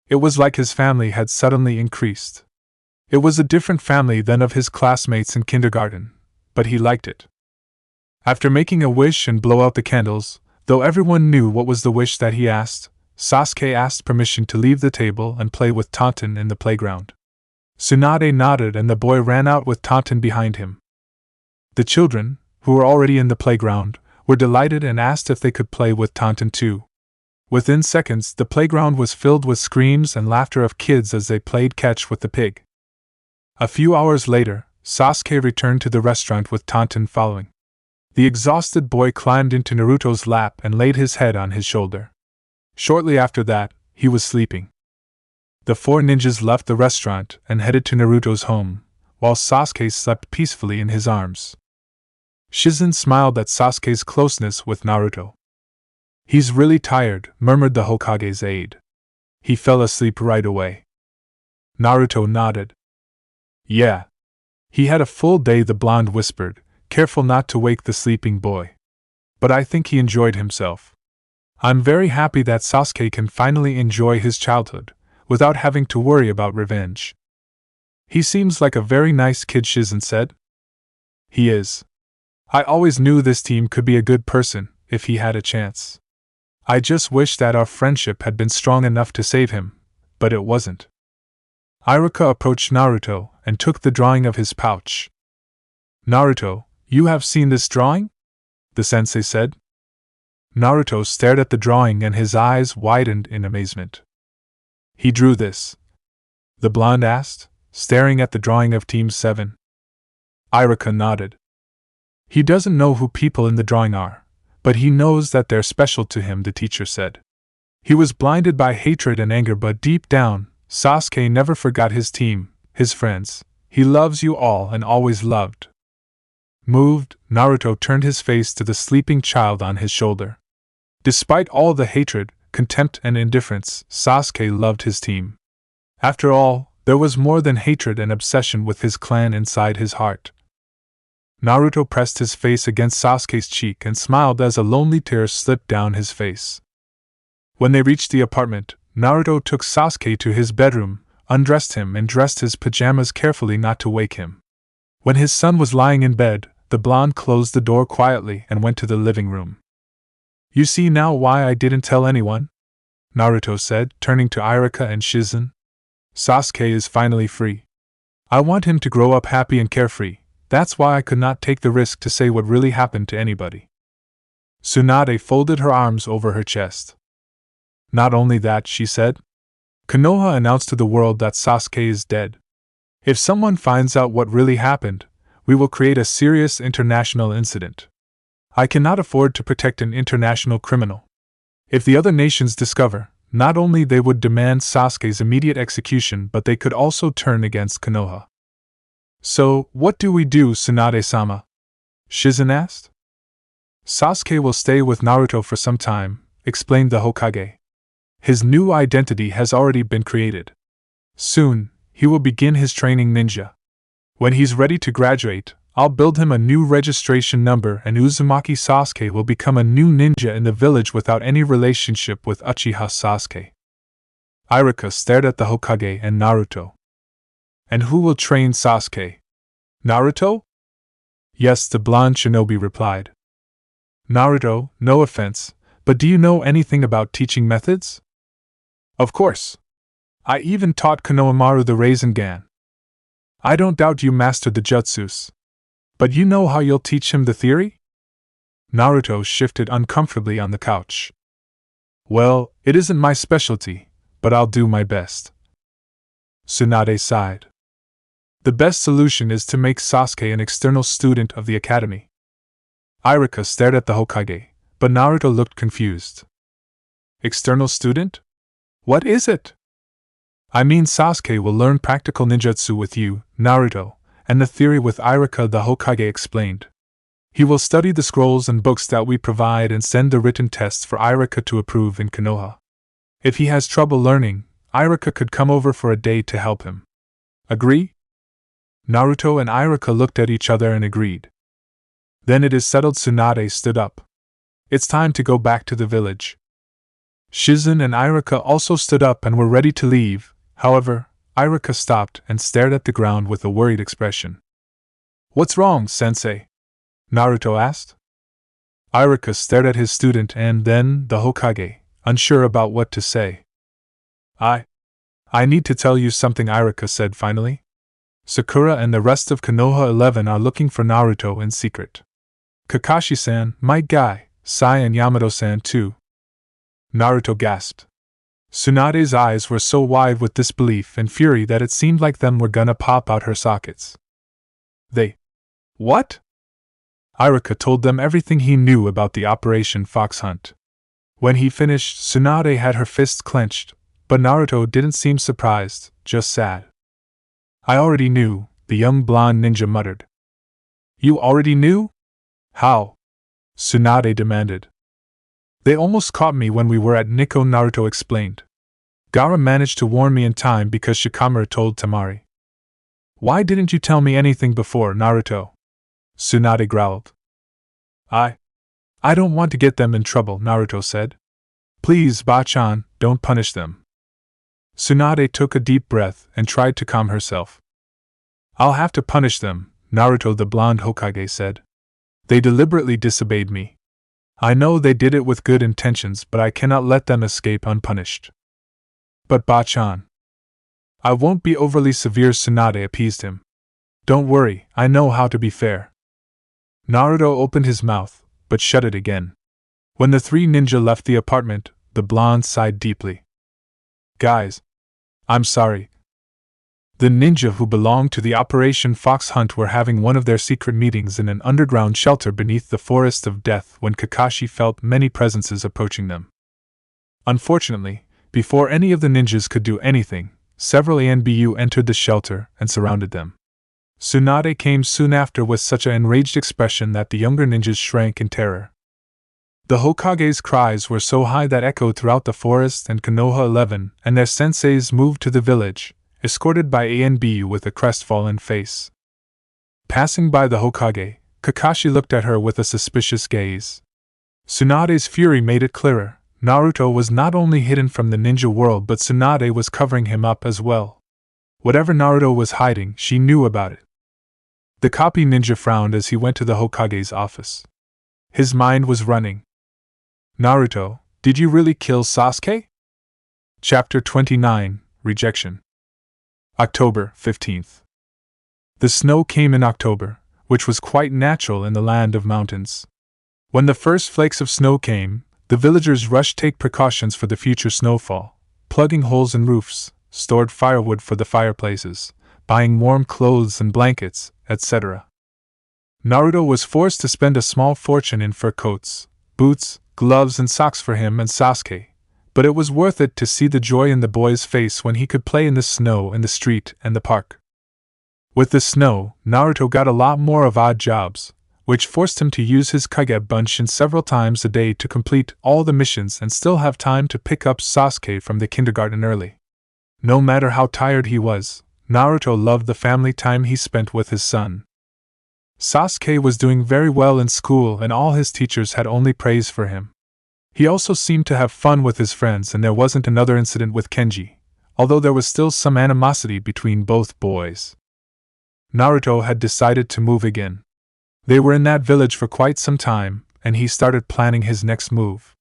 A: It was like his family had suddenly increased. It was a different family than of his classmates in kindergarten, but he liked it. After making a wish and blow out the candles, though everyone knew what was the wish that he asked, Sasuke asked permission to leave the table and play with Taunton in the playground. Tsunade nodded and the boy ran out with Taunton behind him. The children, who were already in the playground, were delighted and asked if they could play with Taunton too. Within seconds, the playground was filled with screams and laughter of kids as they played catch with the pig. A few hours later, Sasuke returned to the restaurant with Taunton following. The exhausted boy climbed into Naruto's lap and laid his head on his shoulder. Shortly after that, he was sleeping. The 4 ninjas left the restaurant and headed to Naruto's home, while Sasuke slept peacefully in his arms. Shizen smiled at Sasuke's closeness with Naruto. He's really tired, murmured the Hokage's aide. He fell asleep right away. Naruto nodded. Yeah. He had a full day, the blonde whispered, careful not to wake the sleeping boy. But I think he enjoyed himself. I'm very happy that Sasuke can finally enjoy his childhood, without having to worry about revenge. He seems like a very nice kid, Shizen said. He is. I always knew this team could be a good person, if he had a chance. I just wish that our friendship had been strong enough to save him, but it wasn't. Iruka approached Naruto and took the drawing of his pouch. Naruto, you have seen this drawing? The sensei said. Naruto stared at the drawing and his eyes widened in amazement. He drew this? The blonde asked, staring at the drawing of Team 7. Iruka nodded. He doesn't know who people in the drawing are, but he knows that they're special to him, the teacher said. He was blinded by hatred and anger, but deep down, Sasuke never forgot his team, his friends. He loves you all and always loved. Moved, Naruto turned his face to the sleeping child on his shoulder. Despite all the hatred, contempt and indifference, Sasuke loved his team. After all, there was more than hatred and obsession with his clan inside his heart. Naruto pressed his face against Sasuke's cheek and smiled as a lonely tear slipped down his face. When they reached the apartment, Naruto took Sasuke to his bedroom, undressed him and dressed his pajamas carefully not to wake him. When his son was lying in bed, the blonde closed the door quietly and went to the living room. You see now why I didn't tell anyone? Naruto said, turning to Iruka and Shizen. Sasuke is finally free. I want him to grow up happy and carefree. That's why I could not take the risk to say what really happened to anybody. Tsunade folded her arms over her chest. Not only that, she said. Konoha announced to the world that Sasuke is dead. If someone finds out what really happened, we will create a serious international incident. I cannot afford to protect an international criminal. If the other nations discover, not only they would demand Sasuke's immediate execution, but they could also turn against Konoha. So, what do we do, Tsunade-sama? Shizen asked. Sasuke will stay with Naruto for some time, explained the Hokage. His new identity has already been created. Soon, he will begin his training ninja. When he's ready to graduate, I'll build him a new registration number and Uzumaki Sasuke will become a new ninja in the village without any relationship with Uchiha Sasuke. Iruka stared at the Hokage and Naruto. And who will train Sasuke? Naruto? Yes, the blonde shinobi replied. Naruto, no offense, but do you know anything about teaching methods? Of course. I even taught Konohamaru the Rasengan. I don't doubt you mastered the jutsus. But you know how you'll teach him the theory? Naruto shifted uncomfortably on the couch. Well, it isn't my specialty, but I'll do my best. Tsunade sighed. The best solution is to make Sasuke an external student of the academy. Iruka stared at the Hokage, but Naruto looked confused. External student? What is it? I mean Sasuke will learn practical ninjutsu with you, Naruto, and the theory with Iruka, the Hokage explained. He will study the scrolls and books that we provide and send the written tests for Iruka to approve in Konoha. If he has trouble learning, Iruka could come over for a day to help him. Agree? Naruto and Iruka looked at each other and agreed. Then it is settled. Tsunade stood up. It's time to go back to the village. Shizen and Iruka also stood up and were ready to leave. However, Iruka stopped and stared at the ground with a worried expression. What's wrong, sensei? Naruto asked. Iruka stared at his student and then the Hokage, unsure about what to say. I need to tell you something, Iruka said finally. Sakura and the rest of Konoha 11 are looking for Naruto in secret. Kakashi-san, my guy, Sai and Yamato-san too. Naruto gasped. Tsunade's eyes were so wide with disbelief and fury that it seemed like them were gonna pop out her sockets. They. What? Iruka told them everything he knew about the Operation Fox Hunt. When he finished, Tsunade had her fists clenched, but Naruto didn't seem surprised, just sad. I already knew, the young blonde ninja muttered. You already knew? How? Tsunade demanded. They almost caught me when we were at Nikko, Naruto explained. Gaara managed to warn me in time because Shikamaru told Temari. Why didn't you tell me anything before, Naruto? Tsunade growled. I don't want to get them in trouble, Naruto said. Please, Bachan, don't punish them. Tsunade took a deep breath and tried to calm herself. I'll have to punish them, Naruto the blonde Hokage said. They deliberately disobeyed me. I know they did it with good intentions, but I cannot let them escape unpunished. But Bachan. I won't be overly severe, Tsunade appeased him. Don't worry, I know how to be fair. Naruto opened his mouth, but shut it again. When the three ninja left the apartment, the blonde sighed deeply. Guys. I'm sorry. The ninja who belonged to the Operation Fox Hunt were having one of their secret meetings in an underground shelter beneath the Forest of Death when Kakashi felt many presences approaching them. Unfortunately, before any of the ninjas could do anything, several ANBU entered the shelter and surrounded them. Tsunade came soon after with such an enraged expression that the younger ninjas shrank in terror. The Hokage's cries were so high that echoed throughout the forest and Konoha 11, and their senseis moved to the village, escorted by ANBU with a crestfallen face. Passing by the Hokage, Kakashi looked at her with a suspicious gaze. Tsunade's fury made it clearer. Naruto was not only hidden from the ninja world, but Tsunade was covering him up as well. Whatever Naruto was hiding, she knew about it. The copy ninja frowned as he went to the Hokage's office. His mind was running. Naruto, did you really kill Sasuke? Chapter 29, Rejection. October 15th. The snow came in October, which was quite natural in the land of mountains. When the first flakes of snow came, the villagers rushed to take precautions for the future snowfall, plugging holes in roofs, stored firewood for the fireplaces, buying warm clothes and blankets, etc. Naruto was forced to spend a small fortune in fur coats, boots, gloves, and socks for him and Sasuke, but it was worth it to see the joy in the boy's face when he could play in the snow in the street and the park. With the snow, Naruto got a lot more of odd jobs, which forced him to use his Kage Bunshin several times a day to complete all the missions and still have time to pick up Sasuke from the kindergarten early. No matter how tired he was, Naruto loved the family time he spent with his son. Sasuke was doing very well in school and all his teachers had only praise for him. He also seemed to have fun with his friends and there wasn't another incident with Kenji, although there was still some animosity between both boys. Naruto had decided to move again. They were in that village for quite some time, and he started planning his next move.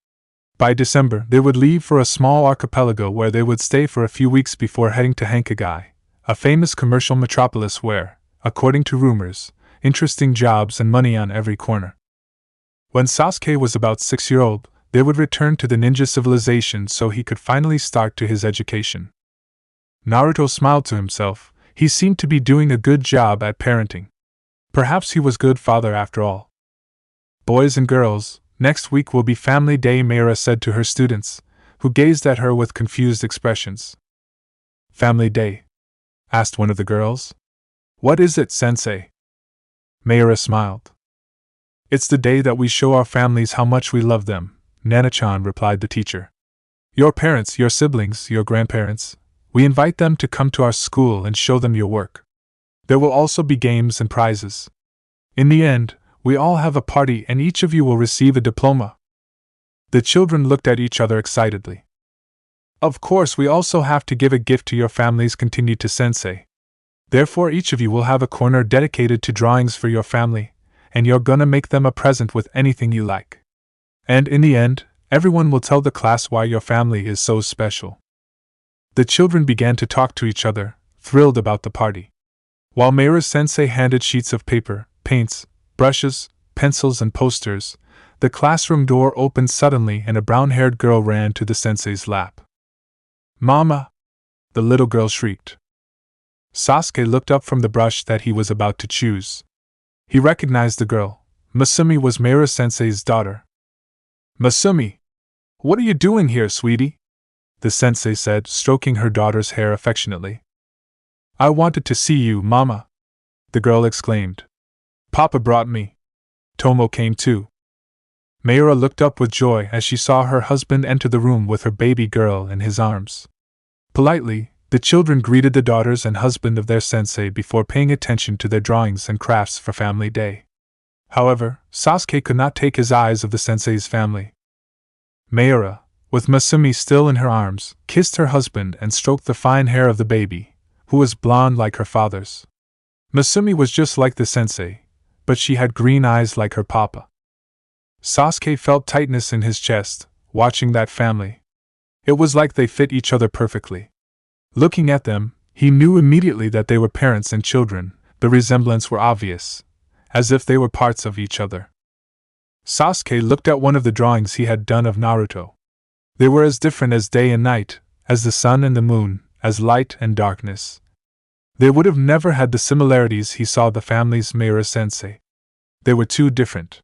A: By December, they would leave for a small archipelago where they would stay for a few weeks before heading to Hankagai, a famous commercial metropolis where, according to rumors, interesting jobs and money on every corner. When Sasuke was about 6-year-old, they would return to the ninja civilization so he could finally start to his education. Naruto smiled to himself. He seemed to be doing a good job at parenting. Perhaps he was good father after all. Boys and girls, next week will be family day, Mayura said to her students, who gazed at her with confused expressions. Family day? Asked one of the girls. What is it, sensei? Mayura smiled. It's the day that we show our families how much we love them, Nana-chan, replied the teacher. Your parents, your siblings, your grandparents, we invite them to come to our school and show them your work. There will also be games and prizes. In the end, we all have a party and each of you will receive a diploma. The children looked at each other excitedly. Of course, we also have to give a gift to your families, continued to Sensei. Therefore, each of you will have a corner dedicated to drawings for your family, and you're gonna make them a present with anything you like. And in the end, everyone will tell the class why your family is so special. The children began to talk to each other, thrilled about the party. While Mayura-sensei handed sheets of paper, paints, brushes, pencils, and posters, the classroom door opened suddenly and a brown-haired girl ran to the sensei's lap. Mama! The little girl shrieked. Sasuke looked up from the brush that he was about to choose. He recognized the girl. Masumi was Mayura-sensei's daughter. Masumi! What are you doing here, sweetie? The sensei said, stroking her daughter's hair affectionately. I wanted to see you, Mama, the girl exclaimed. Papa brought me. Tomo came too. Mayura looked up with joy as she saw her husband enter the room with her baby girl in his arms. Politely, the children greeted the daughters and husband of their sensei before paying attention to their drawings and crafts for Family Day. However, Sasuke could not take his eyes off the sensei's family. Mayura, with Masumi still in her arms, kissed her husband and stroked the fine hair of the baby, who was blonde like her father's. Masumi was just like the sensei, but she had green eyes like her papa. Sasuke felt tightness in his chest, watching that family. It was like they fit each other perfectly. Looking at them, he knew immediately that they were parents and children. The resemblance were obvious, as if they were parts of each other. Sasuke looked at one of the drawings he had done of Naruto. They were as different as day and night, as the sun and the moon, as light and darkness. They would have never had the similarities he saw the family's Mayura-sensei. They were too different.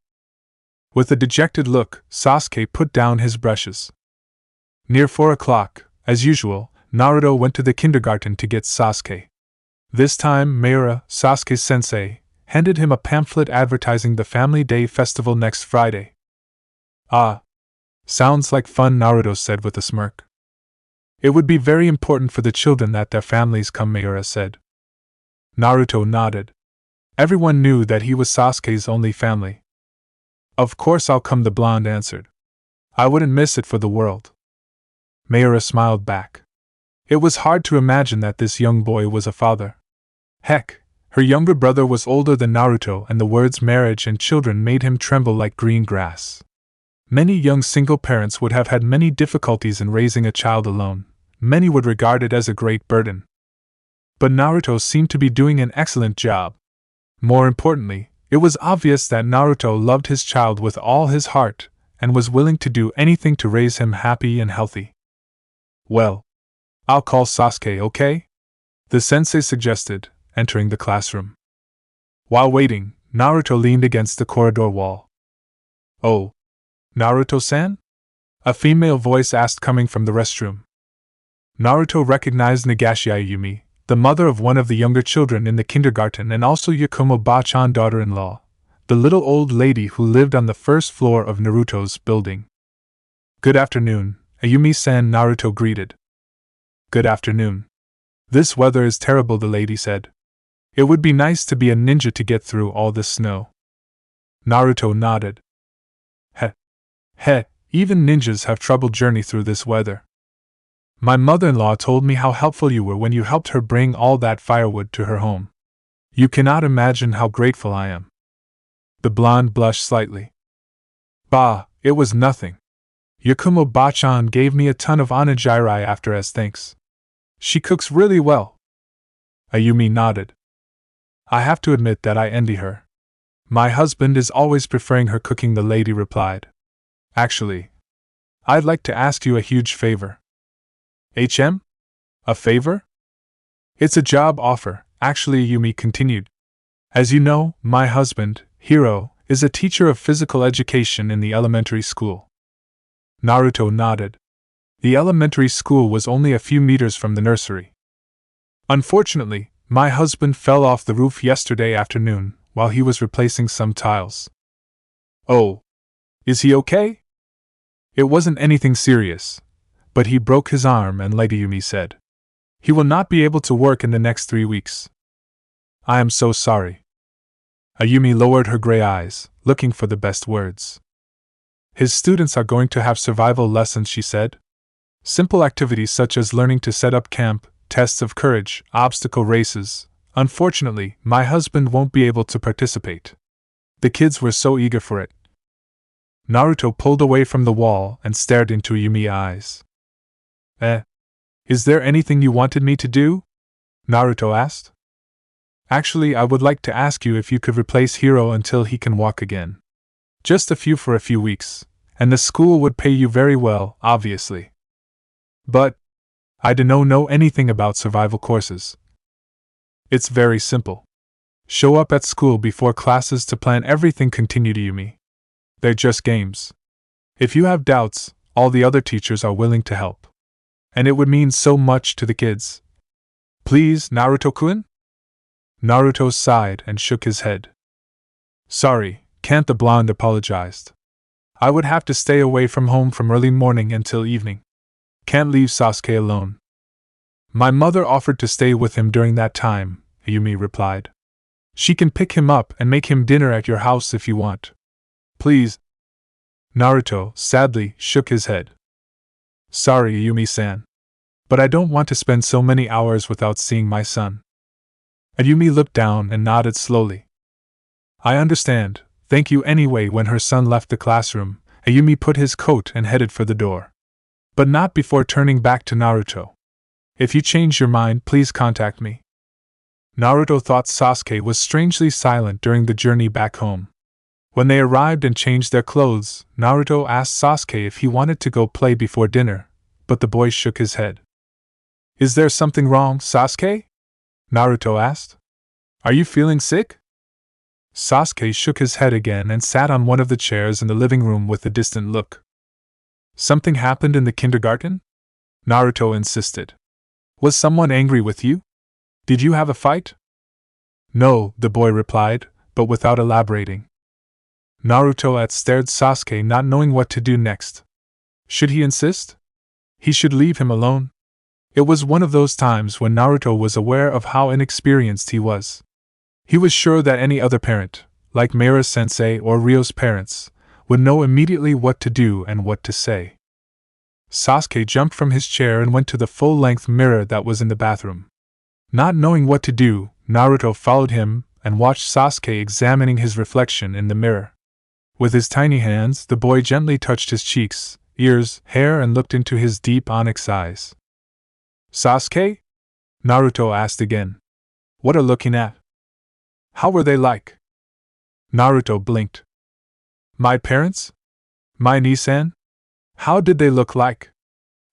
A: With a dejected look, Sasuke put down his brushes. Near 4 o'clock, as usual, Naruto went to the kindergarten to get Sasuke. This time, Mayura, Sasuke's sensei, handed him a pamphlet advertising the Family Day festival next Friday. Ah! Sounds like fun, Naruto said with a smirk. It would be very important for the children that their families come, Mayura said. Naruto nodded. Everyone knew that he was Sasuke's only family. Of course I'll come, the blonde answered. I wouldn't miss it for the world. Mayura smiled back. It was hard to imagine that this young boy was a father. Heck, her younger brother was older than Naruto and the words marriage and children made him tremble like green grass. Many young single parents would have had many difficulties in raising a child alone, many would regard it as a great burden. But Naruto seemed to be doing an excellent job. More importantly, it was obvious that Naruto loved his child with all his heart and was willing to do anything to raise him happy and healthy. Well, I'll call Sasuke, okay? The sensei suggested, entering the classroom. While waiting, Naruto leaned against the corridor wall. Oh, Naruto-san? A female voice asked coming from the restroom. Naruto recognized Nagashi Ayumi, the mother of one of the younger children in the kindergarten and also Yakumo Bachan daughter-in-law, the little old lady who lived on the first floor of Naruto's building. Good afternoon, Ayumi-san, Naruto greeted. Good afternoon. This weather is terrible, the lady said. It would be nice to be a ninja to get through all this snow. Naruto nodded. Heh, even ninjas have trouble journey through this weather. My mother-in-law told me how helpful you were when you helped her bring all that firewood to her home. You cannot imagine how grateful I am. The blonde blushed slightly. Bah, it was nothing. Yakumo Bachan gave me a ton of onigiri after as thanks. She cooks really well. Ayumi nodded. I have to admit that I envy her. My husband is always preferring her cooking, the lady replied. Actually, I'd like to ask you a huge favor. A favor? It's a job offer, actually, Ayumi continued. As you know, my husband, Hiro, is a teacher of physical education in the elementary school. Naruto nodded. The elementary school was only a few meters from the nursery. Unfortunately, my husband fell off the roof yesterday afternoon while he was replacing some tiles. Oh, is he okay? It wasn't anything serious, but he broke his arm and leg, Ayumi said. He will not be able to work in the next 3 weeks. I am so sorry. Ayumi lowered her gray eyes, looking for the best words. His students are going to have survival lessons, she said. Simple activities such as learning to set up camp, tests of courage, obstacle races. Unfortunately, my husband won't be able to participate. The kids were so eager for it. Naruto pulled away from the wall and stared into Ayumi's eyes. Is there anything you wanted me to do? Naruto asked. Actually, I would like to ask you if you could replace Hiro until he can walk again. Just for a few weeks, and the school would pay you very well, obviously. But I don't know anything about survival courses. It's very simple. Show up at school before classes to plan everything, continued Ayumi. They're just games. If you have doubts, all the other teachers are willing to help. And it would mean so much to the kids. Please, Naruto-kun? Naruto sighed and shook his head. Sorry, can't, the blonde apologized. I would have to stay away from home from early morning until evening. Can't leave Sasuke alone. My mother offered to stay with him during that time, Ayumi replied. She can pick him up and make him dinner at your house if you want. Please. Naruto, sadly, shook his head. Sorry, Ayumi-san. But I don't want to spend so many hours without seeing my son. Ayumi looked down and nodded slowly. I understand, thank you anyway. When her son left the classroom, Ayumi put his coat and headed for the door. But not before turning back to Naruto. If you change your mind, please contact me. Naruto thought Sasuke was strangely silent during the journey back home. When they arrived and changed their clothes, Naruto asked Sasuke if he wanted to go play before dinner, but the boy shook his head. Is there something wrong, Sasuke? Naruto asked. Are you feeling sick? Sasuke shook his head again and sat on one of the chairs in the living room with a distant look. Something happened in the kindergarten? Naruto insisted. Was someone angry with you? Did you have a fight? No, the boy replied, but without elaborating. Naruto stared Sasuke, not knowing what to do next. Should he insist? He should leave him alone. It was one of those times when Naruto was aware of how inexperienced he was. He was sure that any other parent, like Meira-sensei or Ryo's parents, would know immediately what to do and what to say. Sasuke jumped from his chair and went to the full-length mirror that was in the bathroom. Not knowing what to do, Naruto followed him and watched Sasuke examining his reflection in the mirror. With his tiny hands, the boy gently touched his cheeks, ears, hair, and looked into his deep onyx eyes. Sasuke? Naruto asked again. What are looking at? How were they like? Naruto blinked. My parents? My Nisan? How did they look like?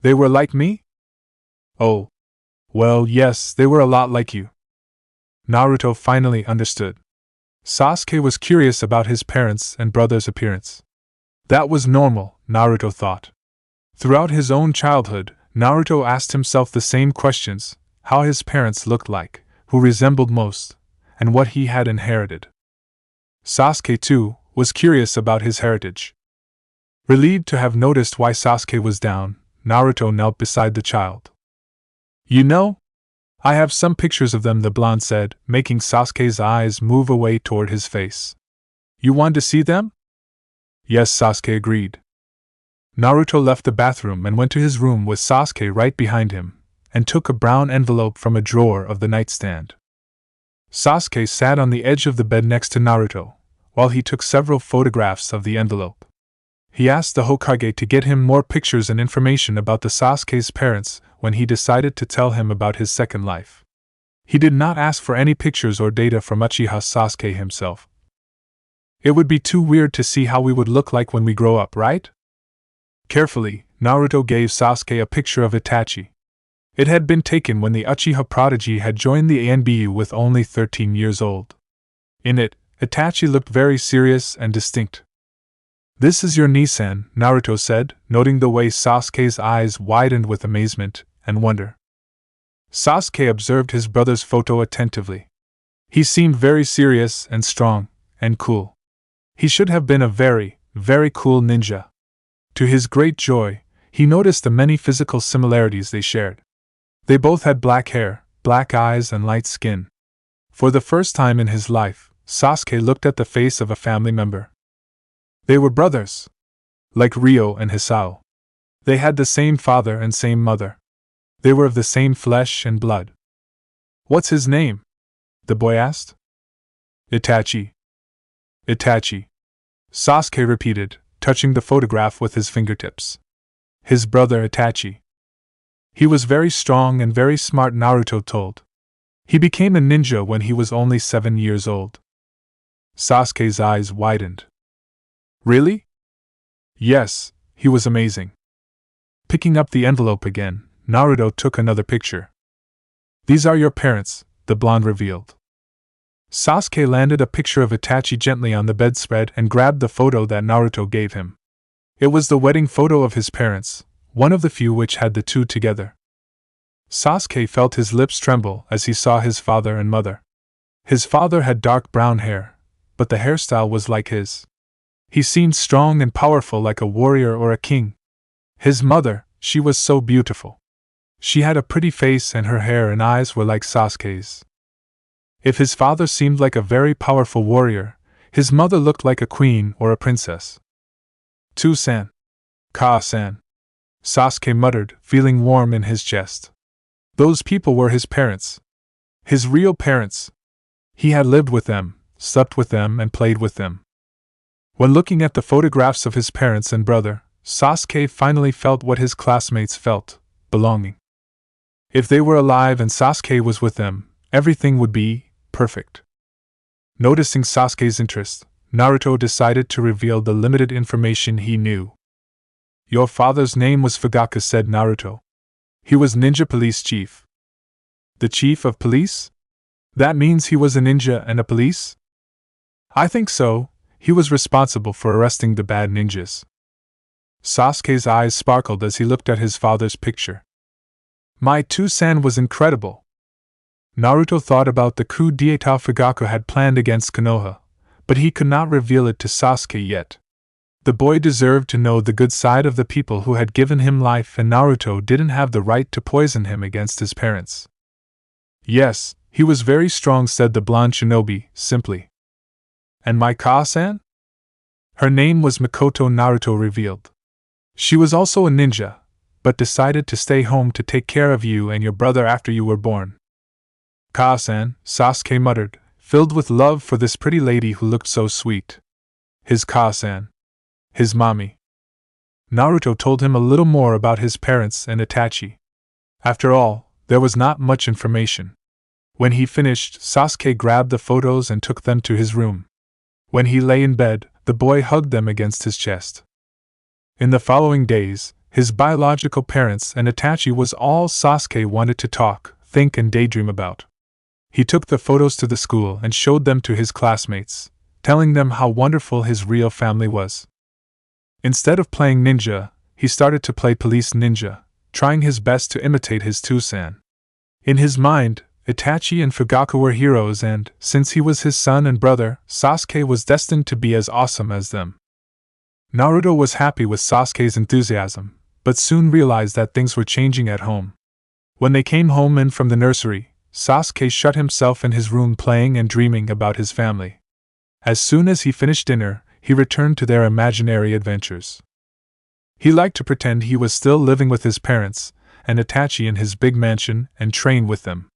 A: They were like me? Oh. Well, yes, they were a lot like you. Naruto finally understood. Sasuke was curious about his parents' and brother's appearance. That was normal, Naruto thought. Throughout his own childhood, Naruto asked himself the same questions: how his parents looked like, who resembled most, and what he had inherited. Sasuke, too, was curious about his heritage. Relieved to have noticed why Sasuke was down, Naruto knelt beside the child. You know, I have some pictures of them, the blonde said, making Sasuke's eyes move away toward his face. You want to see them? Yes, Sasuke agreed. Naruto left the bathroom and went to his room with Sasuke right behind him, and took a brown envelope from a drawer of the nightstand. Sasuke sat on the edge of the bed next to Naruto, while he took several photographs of the envelope. He asked the Hokage to get him more pictures and information about the Sasuke's parents when he decided to tell him about his second life. He did not ask for any pictures or data from Uchiha Sasuke himself. It would be too weird to see how we would look like when we grow up, right? Carefully, Naruto gave Sasuke a picture of Itachi. It had been taken when the Uchiha prodigy had joined the ANBU with only 13 years old. In it, Itachi looked very serious and distinct. This is your Nisan, Naruto said, noting the way Sasuke's eyes widened with amazement and wonder. Sasuke observed his brother's photo attentively. He seemed very serious and strong and cool. He should have been a very, very cool ninja. To his great joy, he noticed the many physical similarities they shared. They both had black hair, black eyes, and light skin. For the first time in his life, Sasuke looked at the face of a family member. They were brothers. Like Ryo and Hisao. They had the same father and same mother. They were of the same flesh and blood. What's his name? The boy asked. Itachi. Itachi. Sasuke repeated, touching the photograph with his fingertips. His brother Itachi. He was very strong and very smart, Naruto told. He became a ninja when he was only 7 years old. Sasuke's eyes widened. Really? Yes, he was amazing. Picking up the envelope again, Naruto took another picture. These are your parents, the blonde revealed. Sasuke landed a picture of Itachi gently on the bedspread and grabbed the photo that Naruto gave him. It was the wedding photo of his parents, one of the few which had the two together. Sasuke felt his lips tremble as he saw his father and mother. His father had dark brown hair, but the hairstyle was like his. He seemed strong and powerful like a warrior or a king. His mother, she was so beautiful. She had a pretty face and her hair and eyes were like Sasuke's. If his father seemed like a very powerful warrior, his mother looked like a queen or a princess. Tu-san. Ka-san. Sasuke muttered, feeling warm in his chest. Those people were his parents. His real parents. He had lived with them, slept with them, and played with them. When looking at the photographs of his parents and brother, Sasuke finally felt what his classmates felt: belonging. If they were alive and Sasuke was with them, everything would be perfect. Noticing Sasuke's interest, Naruto decided to reveal the limited information he knew. Your father's name was Fugaka, said Naruto. He was ninja police chief. The chief of police? That means he was a ninja and a police? I think so. He was responsible for arresting the bad ninjas. Sasuke's eyes sparkled as he looked at his father's picture. My Tu-san was incredible. Naruto thought about the coup d'état Fugaka had planned against Konoha, but he could not reveal it to Sasuke yet. The boy deserved to know the good side of the people who had given him life, and Naruto didn't have the right to poison him against his parents. Yes, he was very strong, said the blonde shinobi, simply. And my Ka-san? Her name was Mikoto, Naruto revealed. She was also a ninja, but decided to stay home to take care of you and your brother after you were born. Ka-san, Sasuke muttered, filled with love for this pretty lady who looked so sweet. His Ka-san. His mommy. Naruto told him a little more about his parents and Itachi. After all, there was not much information. When he finished, Sasuke grabbed the photos and took them to his room. When he lay in bed, the boy hugged them against his chest. In the following days, his biological parents and Itachi was all Sasuke wanted to talk, think and daydream about. He took the photos to the school and showed them to his classmates, telling them how wonderful his real family was. Instead of playing ninja, he started to play police ninja, trying his best to imitate his Tusan. In his mind, Itachi and Fugaku were heroes and, since he was his son and brother, Sasuke was destined to be as awesome as them. Naruto was happy with Sasuke's enthusiasm, but soon realized that things were changing at home. When they came home and from the nursery, Sasuke shut himself in his room playing and dreaming about his family. As soon as he finished dinner, he returned to their imaginary adventures. He liked to pretend he was still living with his parents and Itachi in his big mansion and train with them.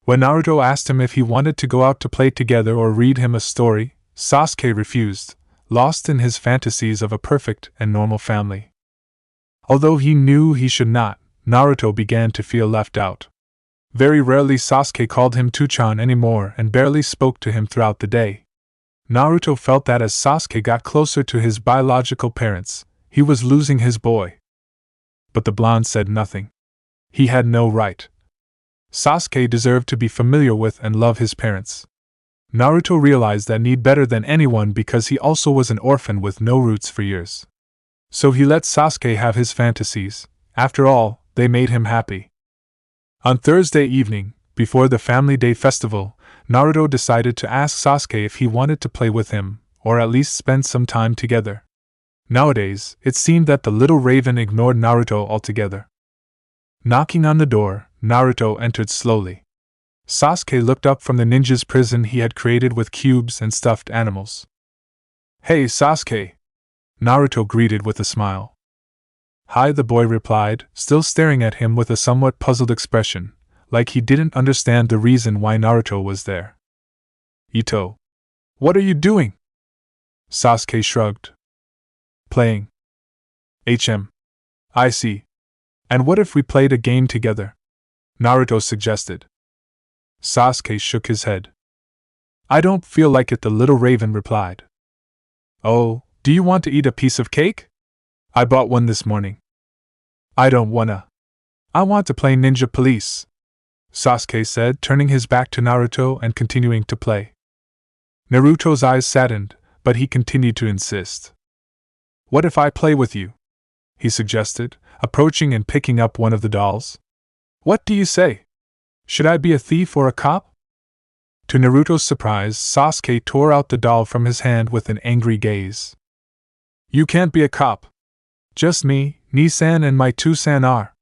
A: When Naruto asked him if he wanted to go out to play together or read him a story, Sasuke refused, lost in his fantasies of a perfect and normal family. Although he knew he should not, Naruto began to feel left out. Very rarely Sasuke called him Tuchan anymore and barely spoke to him throughout the day. Naruto felt that as Sasuke got closer to his biological parents, he was losing his boy. But the blonde said nothing. He had no right. Sasuke deserved to be familiar with and love his parents. Naruto realized that need better than anyone because he also was an orphan with no roots for years. So he let Sasuke have his fantasies. After all, they made him happy. On Thursday evening, before the Family Day festival, Naruto decided to ask Sasuke if he wanted to play with him, or at least spend some time together. Nowadays, it seemed that the little raven ignored Naruto altogether. Knocking on the door, Naruto entered slowly. Sasuke looked up from the ninja's prison he had created with cubes and stuffed animals. "Hey, Sasuke!" Naruto greeted with a smile. "Hi," the boy replied, still staring at him with a somewhat puzzled expression, like he didn't understand the reason why Naruto was there. "Ito. What are you doing?" Sasuke shrugged. "Playing." I see. And what if we played a game together?" Naruto suggested. Sasuke shook his head. "I don't feel like it," the little raven replied. "Oh, do you want to eat a piece of cake? I bought one this morning." "I don't wanna. I want to play ninja police," Sasuke said, turning his back to Naruto and continuing to play. Naruto's eyes saddened, but he continued to insist. "What if I play with you?" he suggested, approaching and picking up one of the dolls. "What do you say? Should I be a thief or a cop?" To Naruto's surprise, Sasuke tore out the doll from his hand with an angry gaze. "You can't be a cop. Just me, Nisan and my Tusan are.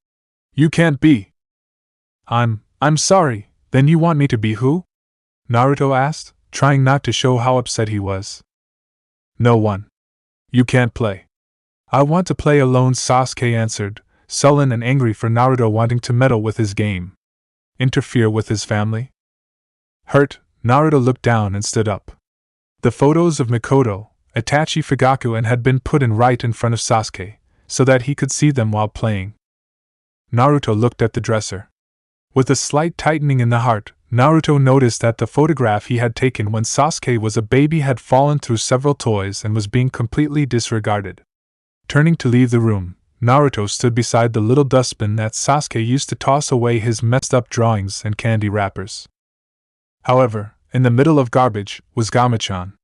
A: You can't be." I'm sorry, then you want me to be who?" Naruto asked, trying not to show how upset he was. "No one. You can't play." "I want to play alone," Sasuke answered, sullen and angry for Naruto wanting to meddle with his game. Interfere with his family? Hurt, Naruto looked down and stood up. The photos of Mikoto, Itachi, Fugaku had been put in right in front of Sasuke, so that he could see them while playing. Naruto looked at the dresser. With a slight tightening in the heart, Naruto noticed that the photograph he had taken when Sasuke was a baby had fallen through several toys and was being completely disregarded. Turning to leave the room, Naruto stood beside the little dustbin that Sasuke used to toss away his messed up drawings and candy wrappers. However, in the middle of garbage was Gamachan.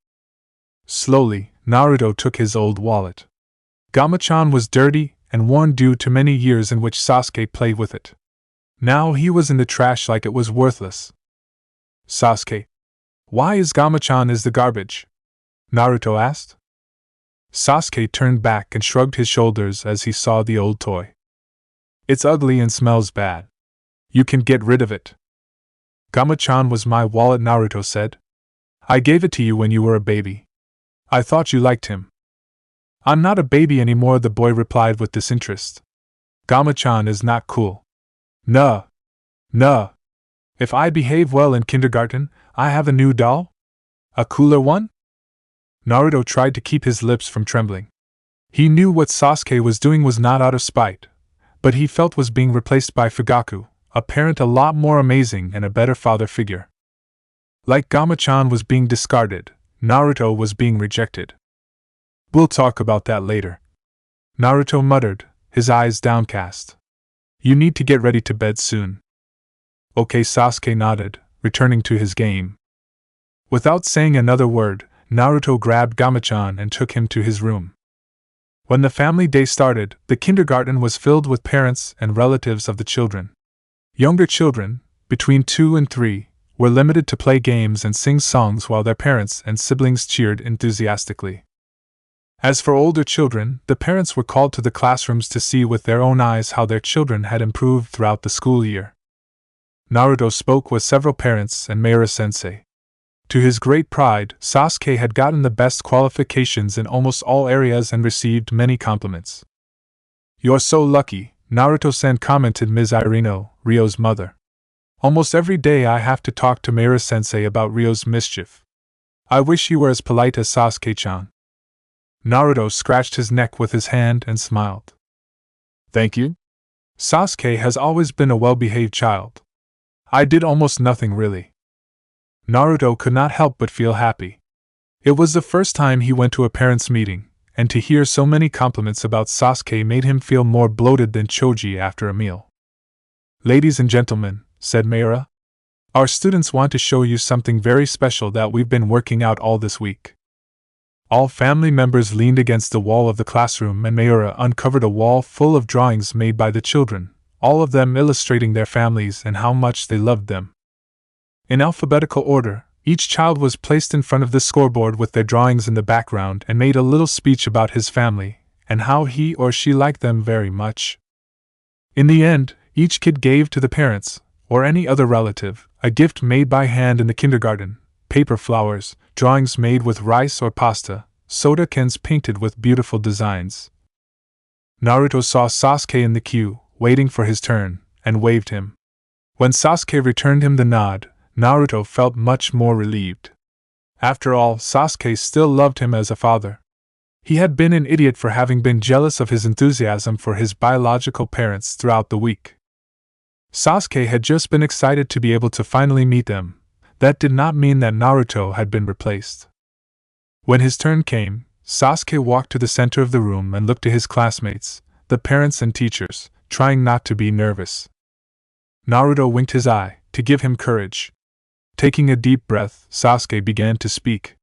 A: Slowly, Naruto took his old wallet. Gamachan was dirty and worn due to many years in which Sasuke played with it. Now he was in the trash like it was worthless. "Sasuke, why is Gamachan is the garbage?" Naruto asked. Sasuke turned back and shrugged his shoulders as he saw the old toy. "It's ugly and smells bad. You can get rid of it." "Gamachan was my wallet," Naruto said. "I gave it to you when you were a baby. I thought you liked him." "I'm not a baby anymore," the boy replied with disinterest. "Gamachan is not cool." "Nuh. If I behave well in kindergarten, I have a new doll? A cooler one?" Naruto tried to keep his lips from trembling. He knew what Sasuke was doing was not out of spite, but he felt was being replaced by Fugaku, a parent a lot more amazing and a better father figure. Like Gama-chan was being discarded, Naruto was being rejected. "We'll talk about that later," Naruto muttered, his eyes downcast. "You need to get ready to bed soon." "Okay," Sasuke nodded, returning to his game. Without saying another word, Naruto grabbed Gama-chan and took him to his room. When the family day started, the kindergarten was filled with parents and relatives of the children. Younger children, between 2 and 3, were limited to play games and sing songs while their parents and siblings cheered enthusiastically. As for older children, the parents were called to the classrooms to see with their own eyes how their children had improved throughout the school year. Naruto spoke with several parents and Mayura-sensei. To his great pride, Sasuke had gotten the best qualifications in almost all areas and received many compliments. "You're so lucky," Naruto-san commented. Ms. Irino, Ryo's mother. "Almost every day I have to talk to Mayura-sensei about Ryo's mischief. I wish he were as polite as Sasuke-chan." Naruto scratched his neck with his hand and smiled. "Thank you. Sasuke has always been a well-behaved child. I did almost nothing really." Naruto could not help but feel happy. It was the first time he went to a parents' meeting, and to hear so many compliments about Sasuke made him feel more bloated than Choji after a meal. "Ladies and gentlemen," said Mayura, "our students want to show you something very special that we've been working out all this week." All family members leaned against the wall of the classroom and Mayura uncovered a wall full of drawings made by the children, all of them illustrating their families and how much they loved them. In alphabetical order, each child was placed in front of the scoreboard with their drawings in the background and made a little speech about his family, and how he or she liked them very much. In the end, each kid gave to the parents, or any other relative, a gift made by hand in the kindergarten: paper flowers, drawings made with rice or pasta, soda cans painted with beautiful designs. Naruto saw Sasuke in the queue, waiting for his turn, and waved him. When Sasuke returned him the nod, Naruto felt much more relieved. After all, Sasuke still loved him as a father. He had been an idiot for having been jealous of his enthusiasm for his biological parents throughout the week. Sasuke had just been excited to be able to finally meet them. That did not mean that Naruto had been replaced. When his turn came, Sasuke walked to the center of the room and looked to his classmates, the parents and teachers, trying not to be nervous. Naruto winked his eye, to give him courage. Taking a deep breath, Sasuke began to speak.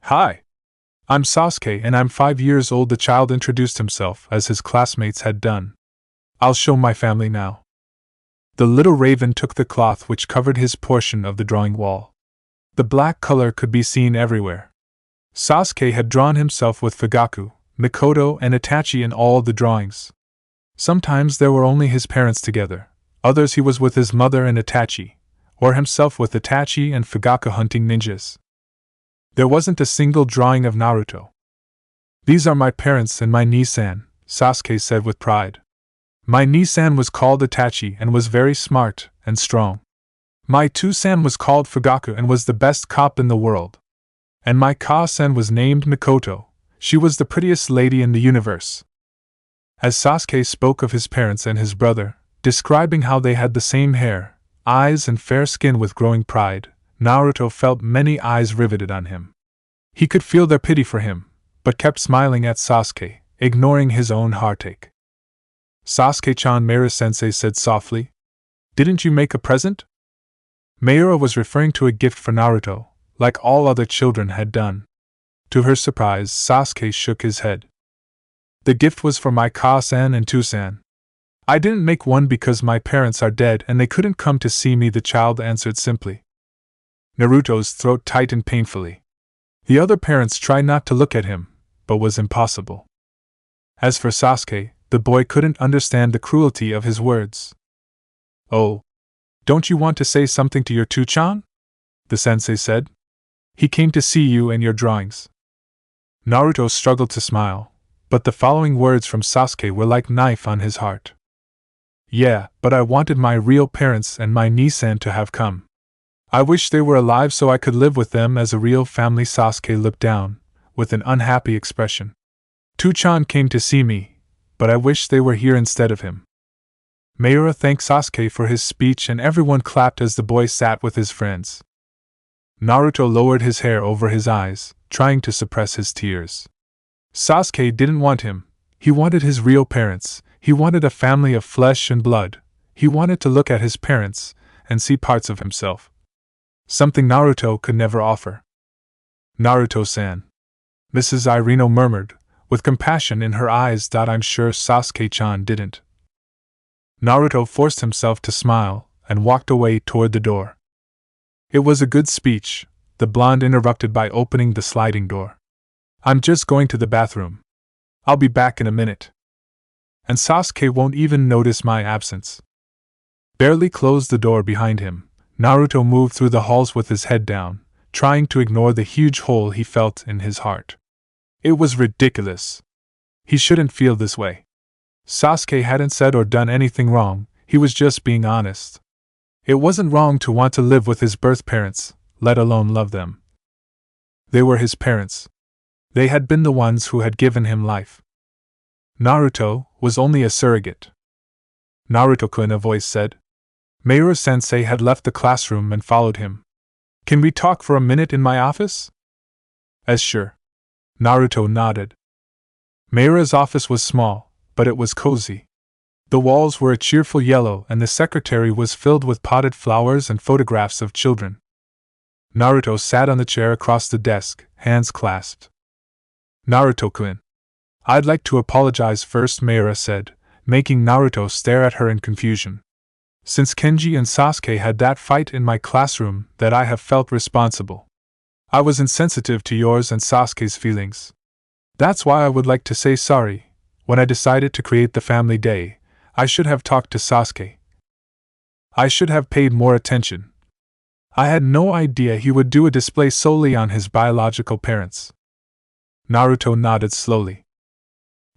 A: "Hi. I'm Sasuke and I'm 5 years old." The child introduced himself as his classmates had done. "I'll show my family now." The little raven took the cloth which covered his portion of the drawing wall. The black color could be seen everywhere. Sasuke had drawn himself with Fugaku, Mikoto and Itachi in all the drawings. Sometimes there were only his parents together, others he was with his mother and Itachi, or himself with Itachi and Fugaku hunting ninjas. There wasn't a single drawing of Naruto. "These are my parents and my Nii-san," Sasuke said with pride. "My Nii-san was called Itachi and was very smart and strong. My Two-san was called Fugaku and was the best cop in the world. And my Ka-san was named Mikoto. She was the prettiest lady in the universe." As Sasuke spoke of his parents and his brother, describing how they had the same hair, eyes and fair skin with growing pride, Naruto felt many eyes riveted on him. He could feel their pity for him, but kept smiling at Sasuke, ignoring his own heartache. "Sasuke-chan," Mayura-sensei said softly, "didn't you make a present?" Mayura was referring to a gift for Naruto, like all other children had done. To her surprise, Sasuke shook his head. "The gift was for my Ka-san and Two-san. I didn't make one because my parents are dead and they couldn't come to see me," the child answered simply. Naruto's throat tightened painfully. The other parents tried not to look at him, but was impossible. As for Sasuke, the boy couldn't understand the cruelty of his words. "Oh, don't you want to say something to your Two-chan?" the sensei said. "He came to see you and your drawings." Naruto struggled to smile, but the following words from Sasuke were like knife on his heart. "Yeah, but I wanted my real parents and my Nii-san to have come. I wish they were alive so I could live with them as a real family." Sasuke looked down, with an unhappy expression. "Two-chan came to see me, but I wish they were here instead of him. Mayura thanked Sasuke for his speech and everyone clapped as the boy sat with his friends. Naruto lowered his hair over his eyes, trying to suppress his tears. Sasuke didn't want him. He wanted his real parents. He wanted a family of flesh and blood. He wanted to look at his parents and see parts of himself. Something Naruto could never offer. Naruto-san. Mrs. Irino murmured, with compassion in her eyes. I'm sure Sasuke-chan didn't. Naruto forced himself to smile and walked away toward the door. It was a good speech, the blonde interrupted by opening the sliding door. I'm just going to the bathroom. I'll be back in a minute. And Sasuke won't even notice my absence. Barely closed the door behind him, Naruto moved through the halls with his head down, trying to ignore the huge hole he felt in his heart. It was ridiculous. He shouldn't feel this way. Sasuke hadn't said or done anything wrong, he was just being honest. It wasn't wrong to want to live with his birth parents, let alone love them. They were his parents. They had been the ones who had given him life. Naruto was only a surrogate. Naruto-kun, a voice said. Mayura-sensei had left the classroom and followed him. Can we talk for a minute in my office? As sure. Naruto nodded. Mayura's office was small, but it was cozy. The walls were a cheerful yellow and the secretary was filled with potted flowers and photographs of children. Naruto sat on the chair across the desk, hands clasped. Naruto-kun. I'd like to apologize first, Mayura said, making Naruto stare at her in confusion. Since Kenji and Sasuke had that fight in my classroom, that I have felt responsible. I was insensitive to yours and Sasuke's feelings. That's why I would like to say sorry. When I decided to create the family day, I should have talked to Sasuke. I should have paid more attention. I had no idea he would do a display solely on his biological parents. Naruto nodded slowly.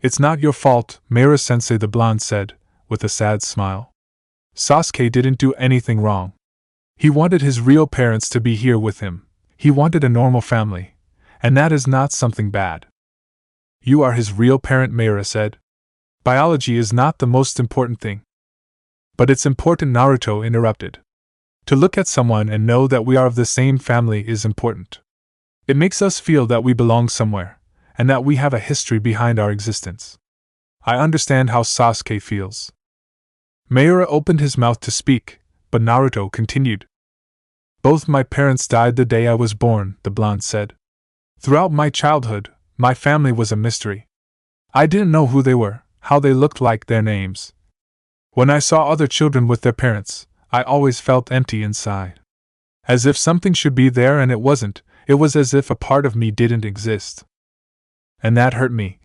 A: It's not your fault, Mayura-sensei, the blonde said, with a sad smile. Sasuke didn't do anything wrong. He wanted his real parents to be here with him. He wanted a normal family. And that is not something bad. You are his real parent, Mayura said. Biology is not the most important thing. But it's important, Naruto interrupted. To look at someone and know that we are of the same family is important. It makes us feel that we belong somewhere, and that we have a history behind our existence. I understand how Sasuke feels. Mayura opened his mouth to speak, but Naruto continued. Both my parents died the day I was born, the blonde said. Throughout my childhood, my family was a mystery. I didn't know who they were, how they looked like, their names. When I saw other children with their parents, I always felt empty inside. As if something should be there and it wasn't, it was as if a part of me didn't exist. And that hurt me.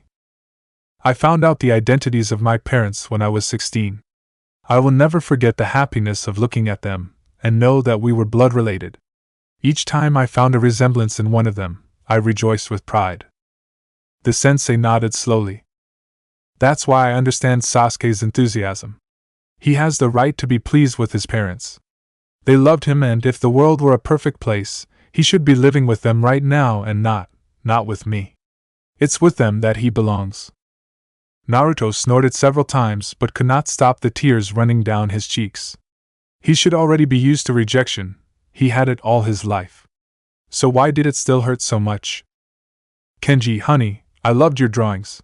A: I found out the identities of my parents when I was 16. I will never forget the happiness of looking at them, and know that we were blood-related. Each time I found a resemblance in one of them, I rejoiced with pride. The sensei nodded slowly. That's why I understand Sasuke's enthusiasm. He has the right to be pleased with his parents. They loved him, and if the world were a perfect place, he should be living with them right now and not with me. It's with them that he belongs. Naruto snorted several times but could not stop the tears running down his cheeks. He should already be used to rejection. He had it all his life. So why did it still hurt so much? Kenji, honey, I loved your drawings.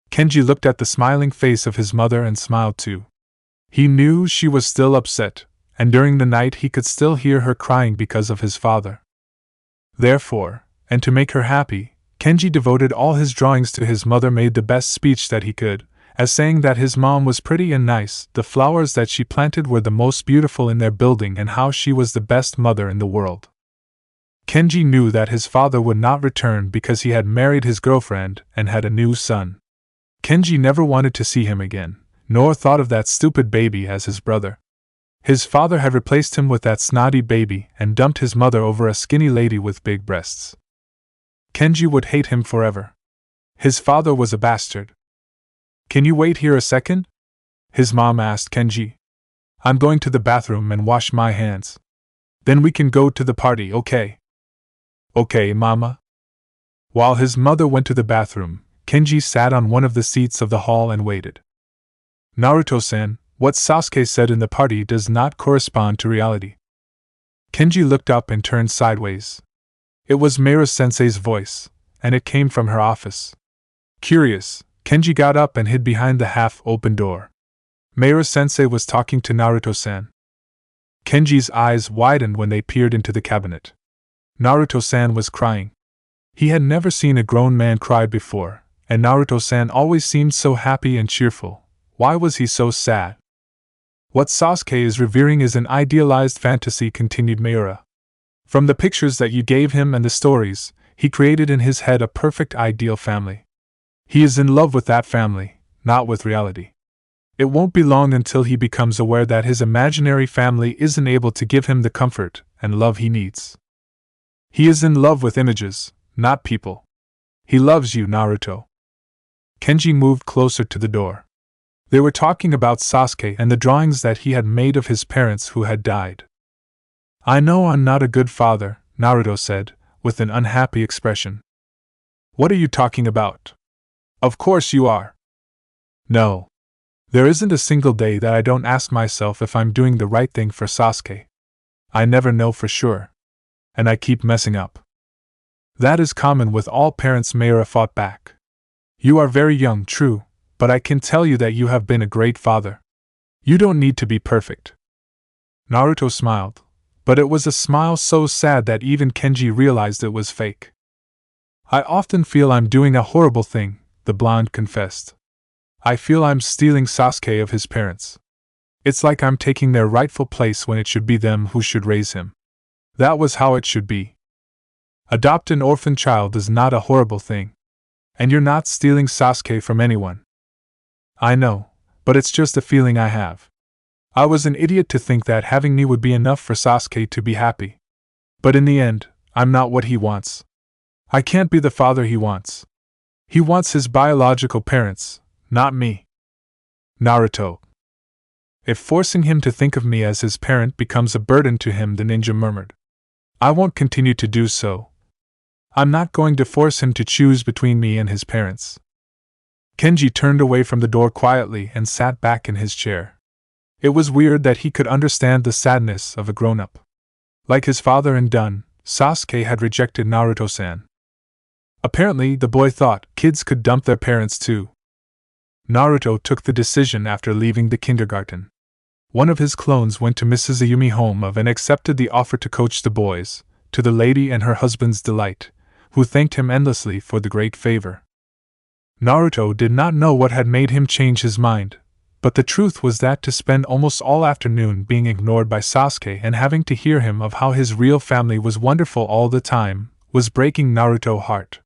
A: Kenji looked at the smiling face of his mother and smiled too. He knew she was still upset, and during the night he could still hear her crying because of his father. Therefore, and to make her happy, Kenji devoted all his drawings to his mother, made the best speech that he could, as saying that his mom was pretty and nice, the flowers that she planted were the most beautiful in their building, and how she was the best mother in the world. Kenji knew that his father would not return because he had married his girlfriend and had a new son. Kenji never wanted to see him again, nor thought of that stupid baby as his brother. His father had replaced him with that snotty baby and dumped his mother over a skinny lady with big breasts. Kenji would hate him forever. His father was a bastard. Can you wait here a second? His mom asked Kenji. I'm going to the bathroom and wash my hands. Then we can go to the party, okay? Okay, Mama. While his mother went to the bathroom, Kenji sat on one of the seats of the hall and waited. Naruto-san, what Sasuke said in the party does not correspond to reality. Kenji looked up and turned sideways. It was Meira-sensei's voice, and it came from her office. Curious, Kenji got up and hid behind the half-open door. Meira-sensei was talking to Naruto-san. Kenji's eyes widened when they peered into the cabinet. Naruto-san was crying. He had never seen a grown man cry before, and Naruto-san always seemed so happy and cheerful. Why was he so sad? What Sasuke is revering is an idealized fantasy, continued Meira. From the pictures that you gave him and the stories, he created in his head a perfect ideal family. He is in love with that family, not with reality. It won't be long until he becomes aware that his imaginary family isn't able to give him the comfort and love he needs. He is in love with images, not people. He loves you, Naruto. Kenji moved closer to the door. They were talking about Sasuke and the drawings that he had made of his parents who had died. I know I'm not a good father, Naruto said, with an unhappy expression. What are you talking about? Of course you are. No. There isn't a single day that I don't ask myself if I'm doing the right thing for Sasuke. I never know for sure. And I keep messing up. That is common with all parents, Meira fought back. You are very young, true, but I can tell you that you have been a great father. You don't need to be perfect. Naruto smiled, but it was a smile so sad that even Kenji realized it was fake. I often feel I'm doing a horrible thing, the blonde confessed. I feel I'm stealing Sasuke of his parents. It's like I'm taking their rightful place when it should be them who should raise him. That was how it should be. Adopt an orphan child is not a horrible thing. And you're not stealing Sasuke from anyone. I know, but it's just a feeling I have. I was an idiot to think that having me would be enough for Sasuke to be happy. But in the end, I'm not what he wants. I can't be the father he wants. He wants his biological parents, not me. Naruto. If forcing him to think of me as his parent becomes a burden to him, the ninja murmured. I won't continue to do so. I'm not going to force him to choose between me and his parents. Kenji turned away from the door quietly and sat back in his chair. It was weird that he could understand the sadness of a grown-up. Like his father and Dun, Sasuke had rejected Naruto-san. Apparently, the boy thought kids could dump their parents too. Naruto took the decision after leaving the kindergarten. One of his clones went to Mrs. Ayumi home of and accepted the offer to coach the boys, to the lady and her husband's delight, who thanked him endlessly for the great favor. Naruto did not know what had made him change his mind, but the truth was that to spend almost all afternoon being ignored by Sasuke and having to hear him of how his real family was wonderful all the time was breaking Naruto's heart.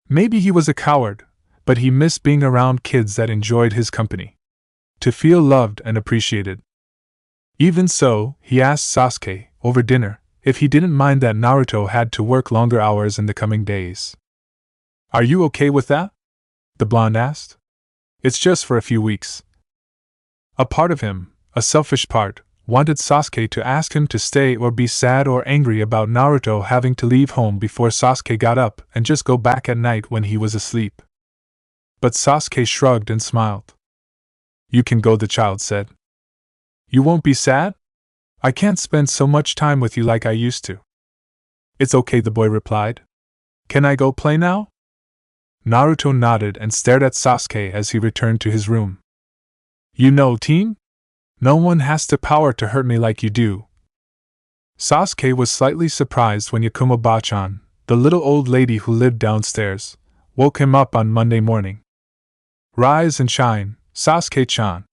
A: Maybe he was a coward, but he missed being around kids that enjoyed his company. To feel loved and appreciated. Even so, he asked Sasuke, over dinner, if he didn't mind that Naruto had to work longer hours in the coming days. Are you okay with that? The blonde asked. It's just for a few weeks. A part of him, a selfish part, wanted Sasuke to ask him to stay or be sad or angry about Naruto having to leave home before Sasuke got up and just go back at night when he was asleep. But Sasuke shrugged and smiled. You can go, the child said. You won't be sad? I can't spend so much time with you like I used to. It's okay, the boy replied. Can I go play now? Naruto nodded and stared at Sasuke as he returned to his room. You know, teen? No one has the power to hurt me like you do. Sasuke was slightly surprised when Yakumo Bachan, the little old lady who lived downstairs, woke him up on Monday morning. Rise and shine, Sasuke-chan,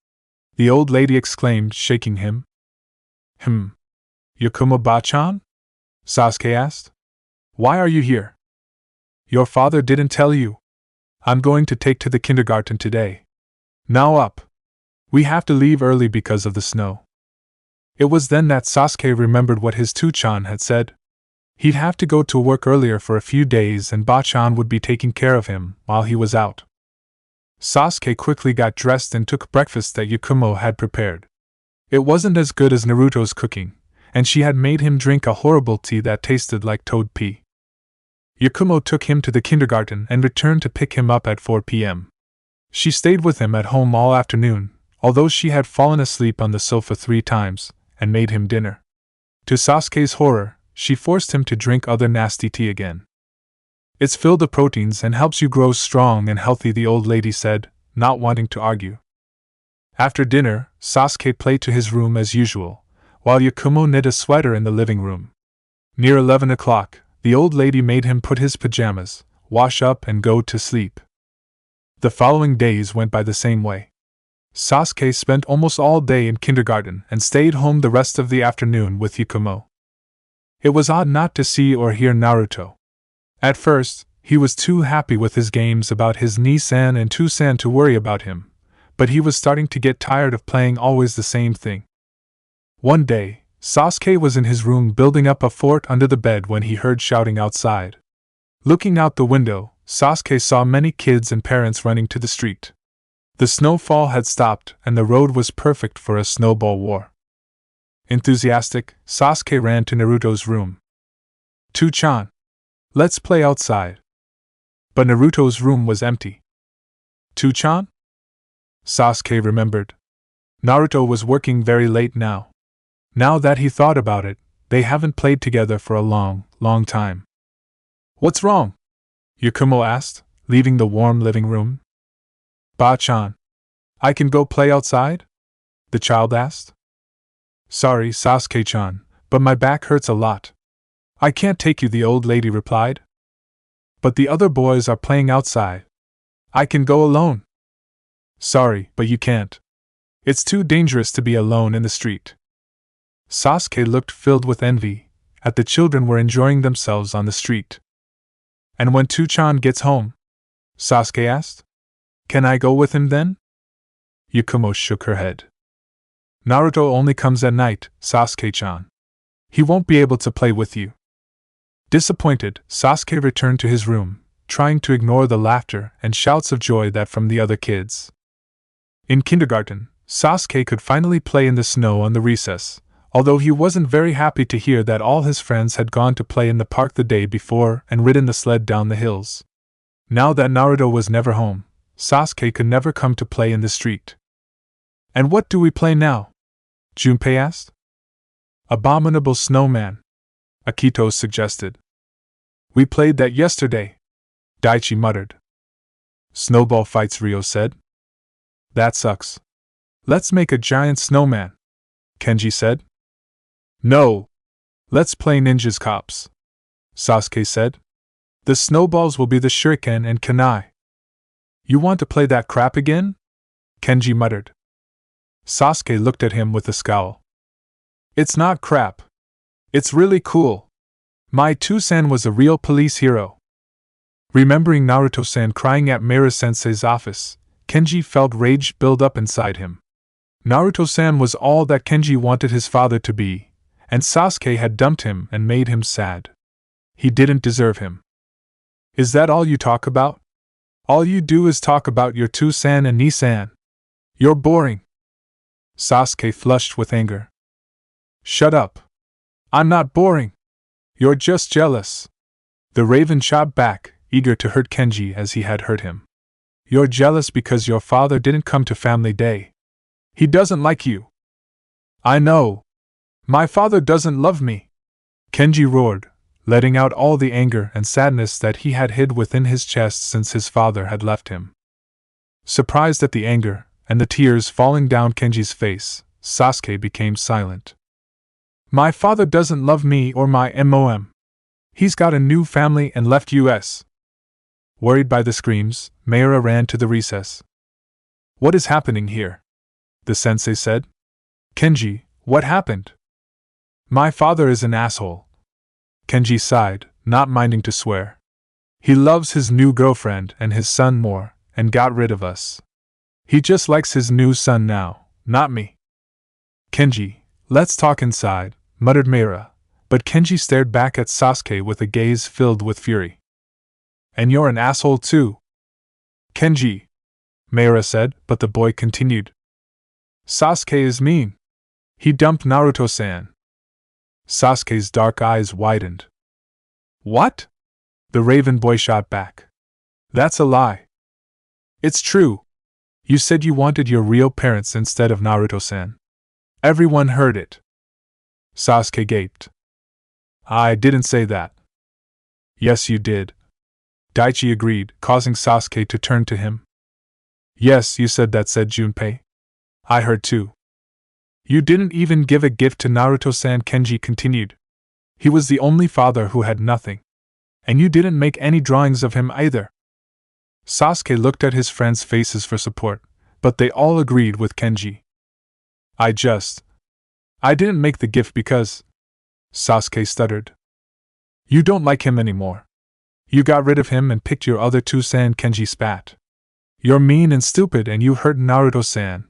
A: the old lady exclaimed, shaking him. Yakumo Bachan? Sasuke asked. Why are you here? Your father didn't tell you. I'm going to take to the kindergarten today. Now up. We have to leave early because of the snow. It was then that Sasuke remembered what his Tuchan had said. He'd have to go to work earlier for a few days and Bachan would be taking care of him while he was out. Sasuke quickly got dressed and took breakfast that Yakumo had prepared. It wasn't as good as Naruto's cooking, and she had made him drink a horrible tea that tasted like toad pee. Yakumo took him to the kindergarten and returned to pick him up at 4 p.m. She stayed with him at home all afternoon, although she had fallen asleep on the sofa 3 times, and made him dinner. To Sasuke's horror, she forced him to drink other nasty tea again. It's filled with proteins and helps you grow strong and healthy, the old lady said, not wanting to argue. After dinner, Sasuke played to his room as usual, while Yakumo knit a sweater in the living room. Near 11 o'clock, the old lady made him put his pajamas, wash up and go to sleep. The following days went by the same way. Sasuke spent almost all day in kindergarten and stayed home the rest of the afternoon with Yakumo. It was odd not to see or hear Naruto. At first, he was too happy with his games about his ni-san and tu-san to worry about him, but he was starting to get tired of playing always the same thing. One day, Sasuke was in his room building up a fort under the bed when he heard shouting outside. Looking out the window, Sasuke saw many kids and parents running to the street. The snowfall had stopped and the road was perfect for a snowball war. Enthusiastic, Sasuke ran to Naruto's room. "Tu-chan, let's play outside." But Naruto's room was empty. "Tu-chan?" Sasuke remembered. Naruto was working very late now. Now that he thought about it, they haven't played together for a long, long time. "What's wrong?" Yakumo asked, leaving the warm living room. "Ba-chan, I can go play outside?" the child asked. "Sorry, Sasuke-chan, but my back hurts a lot. I can't take you," the old lady replied. "But the other boys are playing outside. I can go alone." "Sorry, but you can't. It's too dangerous to be alone in the street." Sasuke looked filled with envy at the children were enjoying themselves on the street. "And when Tu-chan gets home?" Sasuke asked. "Can I go with him then?" Yakumo shook her head. "Naruto only comes at night, Sasuke-chan. He won't be able to play with you." Disappointed, Sasuke returned to his room, trying to ignore the laughter and shouts of joy that from the other kids. In kindergarten, Sasuke could finally play in the snow on the recess, although he wasn't very happy to hear that all his friends had gone to play in the park the day before and ridden the sled down the hills. Now that Naruto was never home, Sasuke could never come to play in the street. "And what do we play now?" Junpei asked. "Abominable Snowman," Akito suggested. "We played that yesterday," Daichi muttered. "Snowball fights," Ryo said. "That sucks. Let's make a giant snowman," Kenji said. "No. Let's play Ninjas Cops," Sasuke said. "The snowballs will be the shuriken and kunai." "You want to play that crap again?" Kenji muttered. Sasuke looked at him with a scowl. "It's not crap. It's really cool. My Tu-san was a real police hero." Remembering Naruto-san crying at Meira-sensei's office, Kenji felt rage build up inside him. Naruto-san was all that Kenji wanted his father to be, and Sasuke had dumped him and made him sad. He didn't deserve him. "Is that all you talk about? All you do is talk about your Tu-san and Ni-san. You're boring." Sasuke flushed with anger. "Shut up. I'm not boring. You're just jealous." The Raven shot back, eager to hurt Kenji as he had hurt him. "You're jealous because your father didn't come to family day. He doesn't like you." "I know. My father doesn't love me," Kenji roared, letting out all the anger and sadness that he had hid within his chest since his father had left him. Surprised at the anger and the tears falling down Kenji's face, Sasuke became silent. "My father doesn't love me or my mom. He's got a new family and left US." Worried by the screams, Meira ran to the recess. "What is happening here?" the sensei said. "Kenji, what happened?" "My father is an asshole." Kenji sighed, not minding to swear. "He loves his new girlfriend and his son more, and got rid of us. He just likes his new son now, not me." "Kenji, let's talk inside," muttered Meira, but Kenji stared back at Sasuke with a gaze filled with fury. "And you're an asshole too." "Kenji," Meira said, but the boy continued. "Sasuke is mean. He dumped Naruto-san." Sasuke's dark eyes widened. "What?" The raven boy shot back. That's a lie. It's true. You said you wanted your real parents instead of Naruto-san. Everyone heard it. Sasuke gaped. I didn't say that. Yes, you did. Daichi agreed, causing Sasuke to turn to him. Yes, you said that, said Junpei. I heard too. You didn't even give a gift to Naruto-san, Kenji continued. He was the only father who had nothing. And you didn't make any drawings of him either. Sasuke looked at his friends' faces for support, but they all agreed with Kenji. I didn't make the gift because… Sasuke stuttered. You don't like him anymore. You got rid of him and picked your other two-san, Kenji spat. You're mean and stupid and you hurt Naruto-san.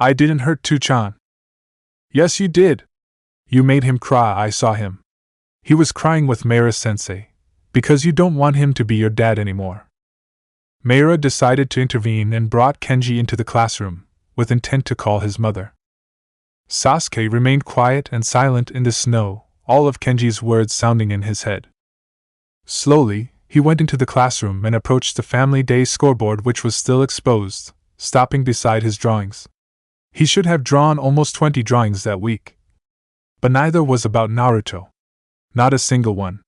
A: I didn't hurt Two-chan. Yes, you did. You made him cry, I saw him. He was crying with Meira-sensei, because you don't want him to be your dad anymore. Meira decided to intervene and brought Kenji into the classroom, with intent to call his mother. Sasuke remained quiet and silent in the snow, all of Kenji's words sounding in his head. Slowly, he went into the classroom and approached the Family Day scoreboard, which was still exposed, stopping beside his drawings. He should have drawn almost 20 drawings that week. But neither was about Naruto. Not a single one.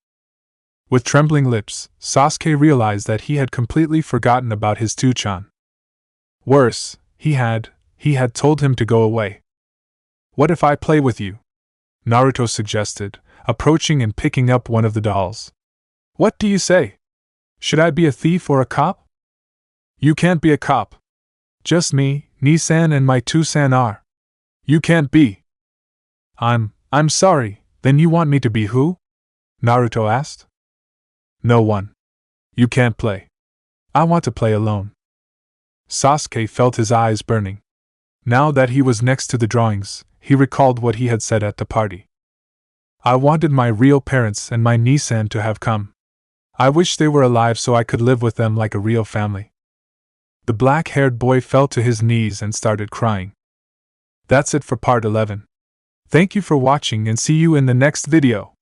A: With trembling lips, Sasuke realized that he had completely forgotten about his Two-chan. Worse, he had told him to go away. What if I play with you? Naruto suggested, approaching and picking up one of the dolls. What do you say? Should I be a thief or a cop? You can't be a cop. Just me, Ni-san, and my Two-san are. You can't be. I'm sorry, then you want me to be who? Naruto asked. No one. You can't play. I want to play alone. Sasuke felt his eyes burning. Now that he was next to the drawings, he recalled what he had said at the party. I wanted my real parents and my Ni-san to have come. I wish they were alive so I could live with them like a real family. The black-haired boy fell to his knees and started crying. That's it for part 11. Thank you for watching and see you in the next video.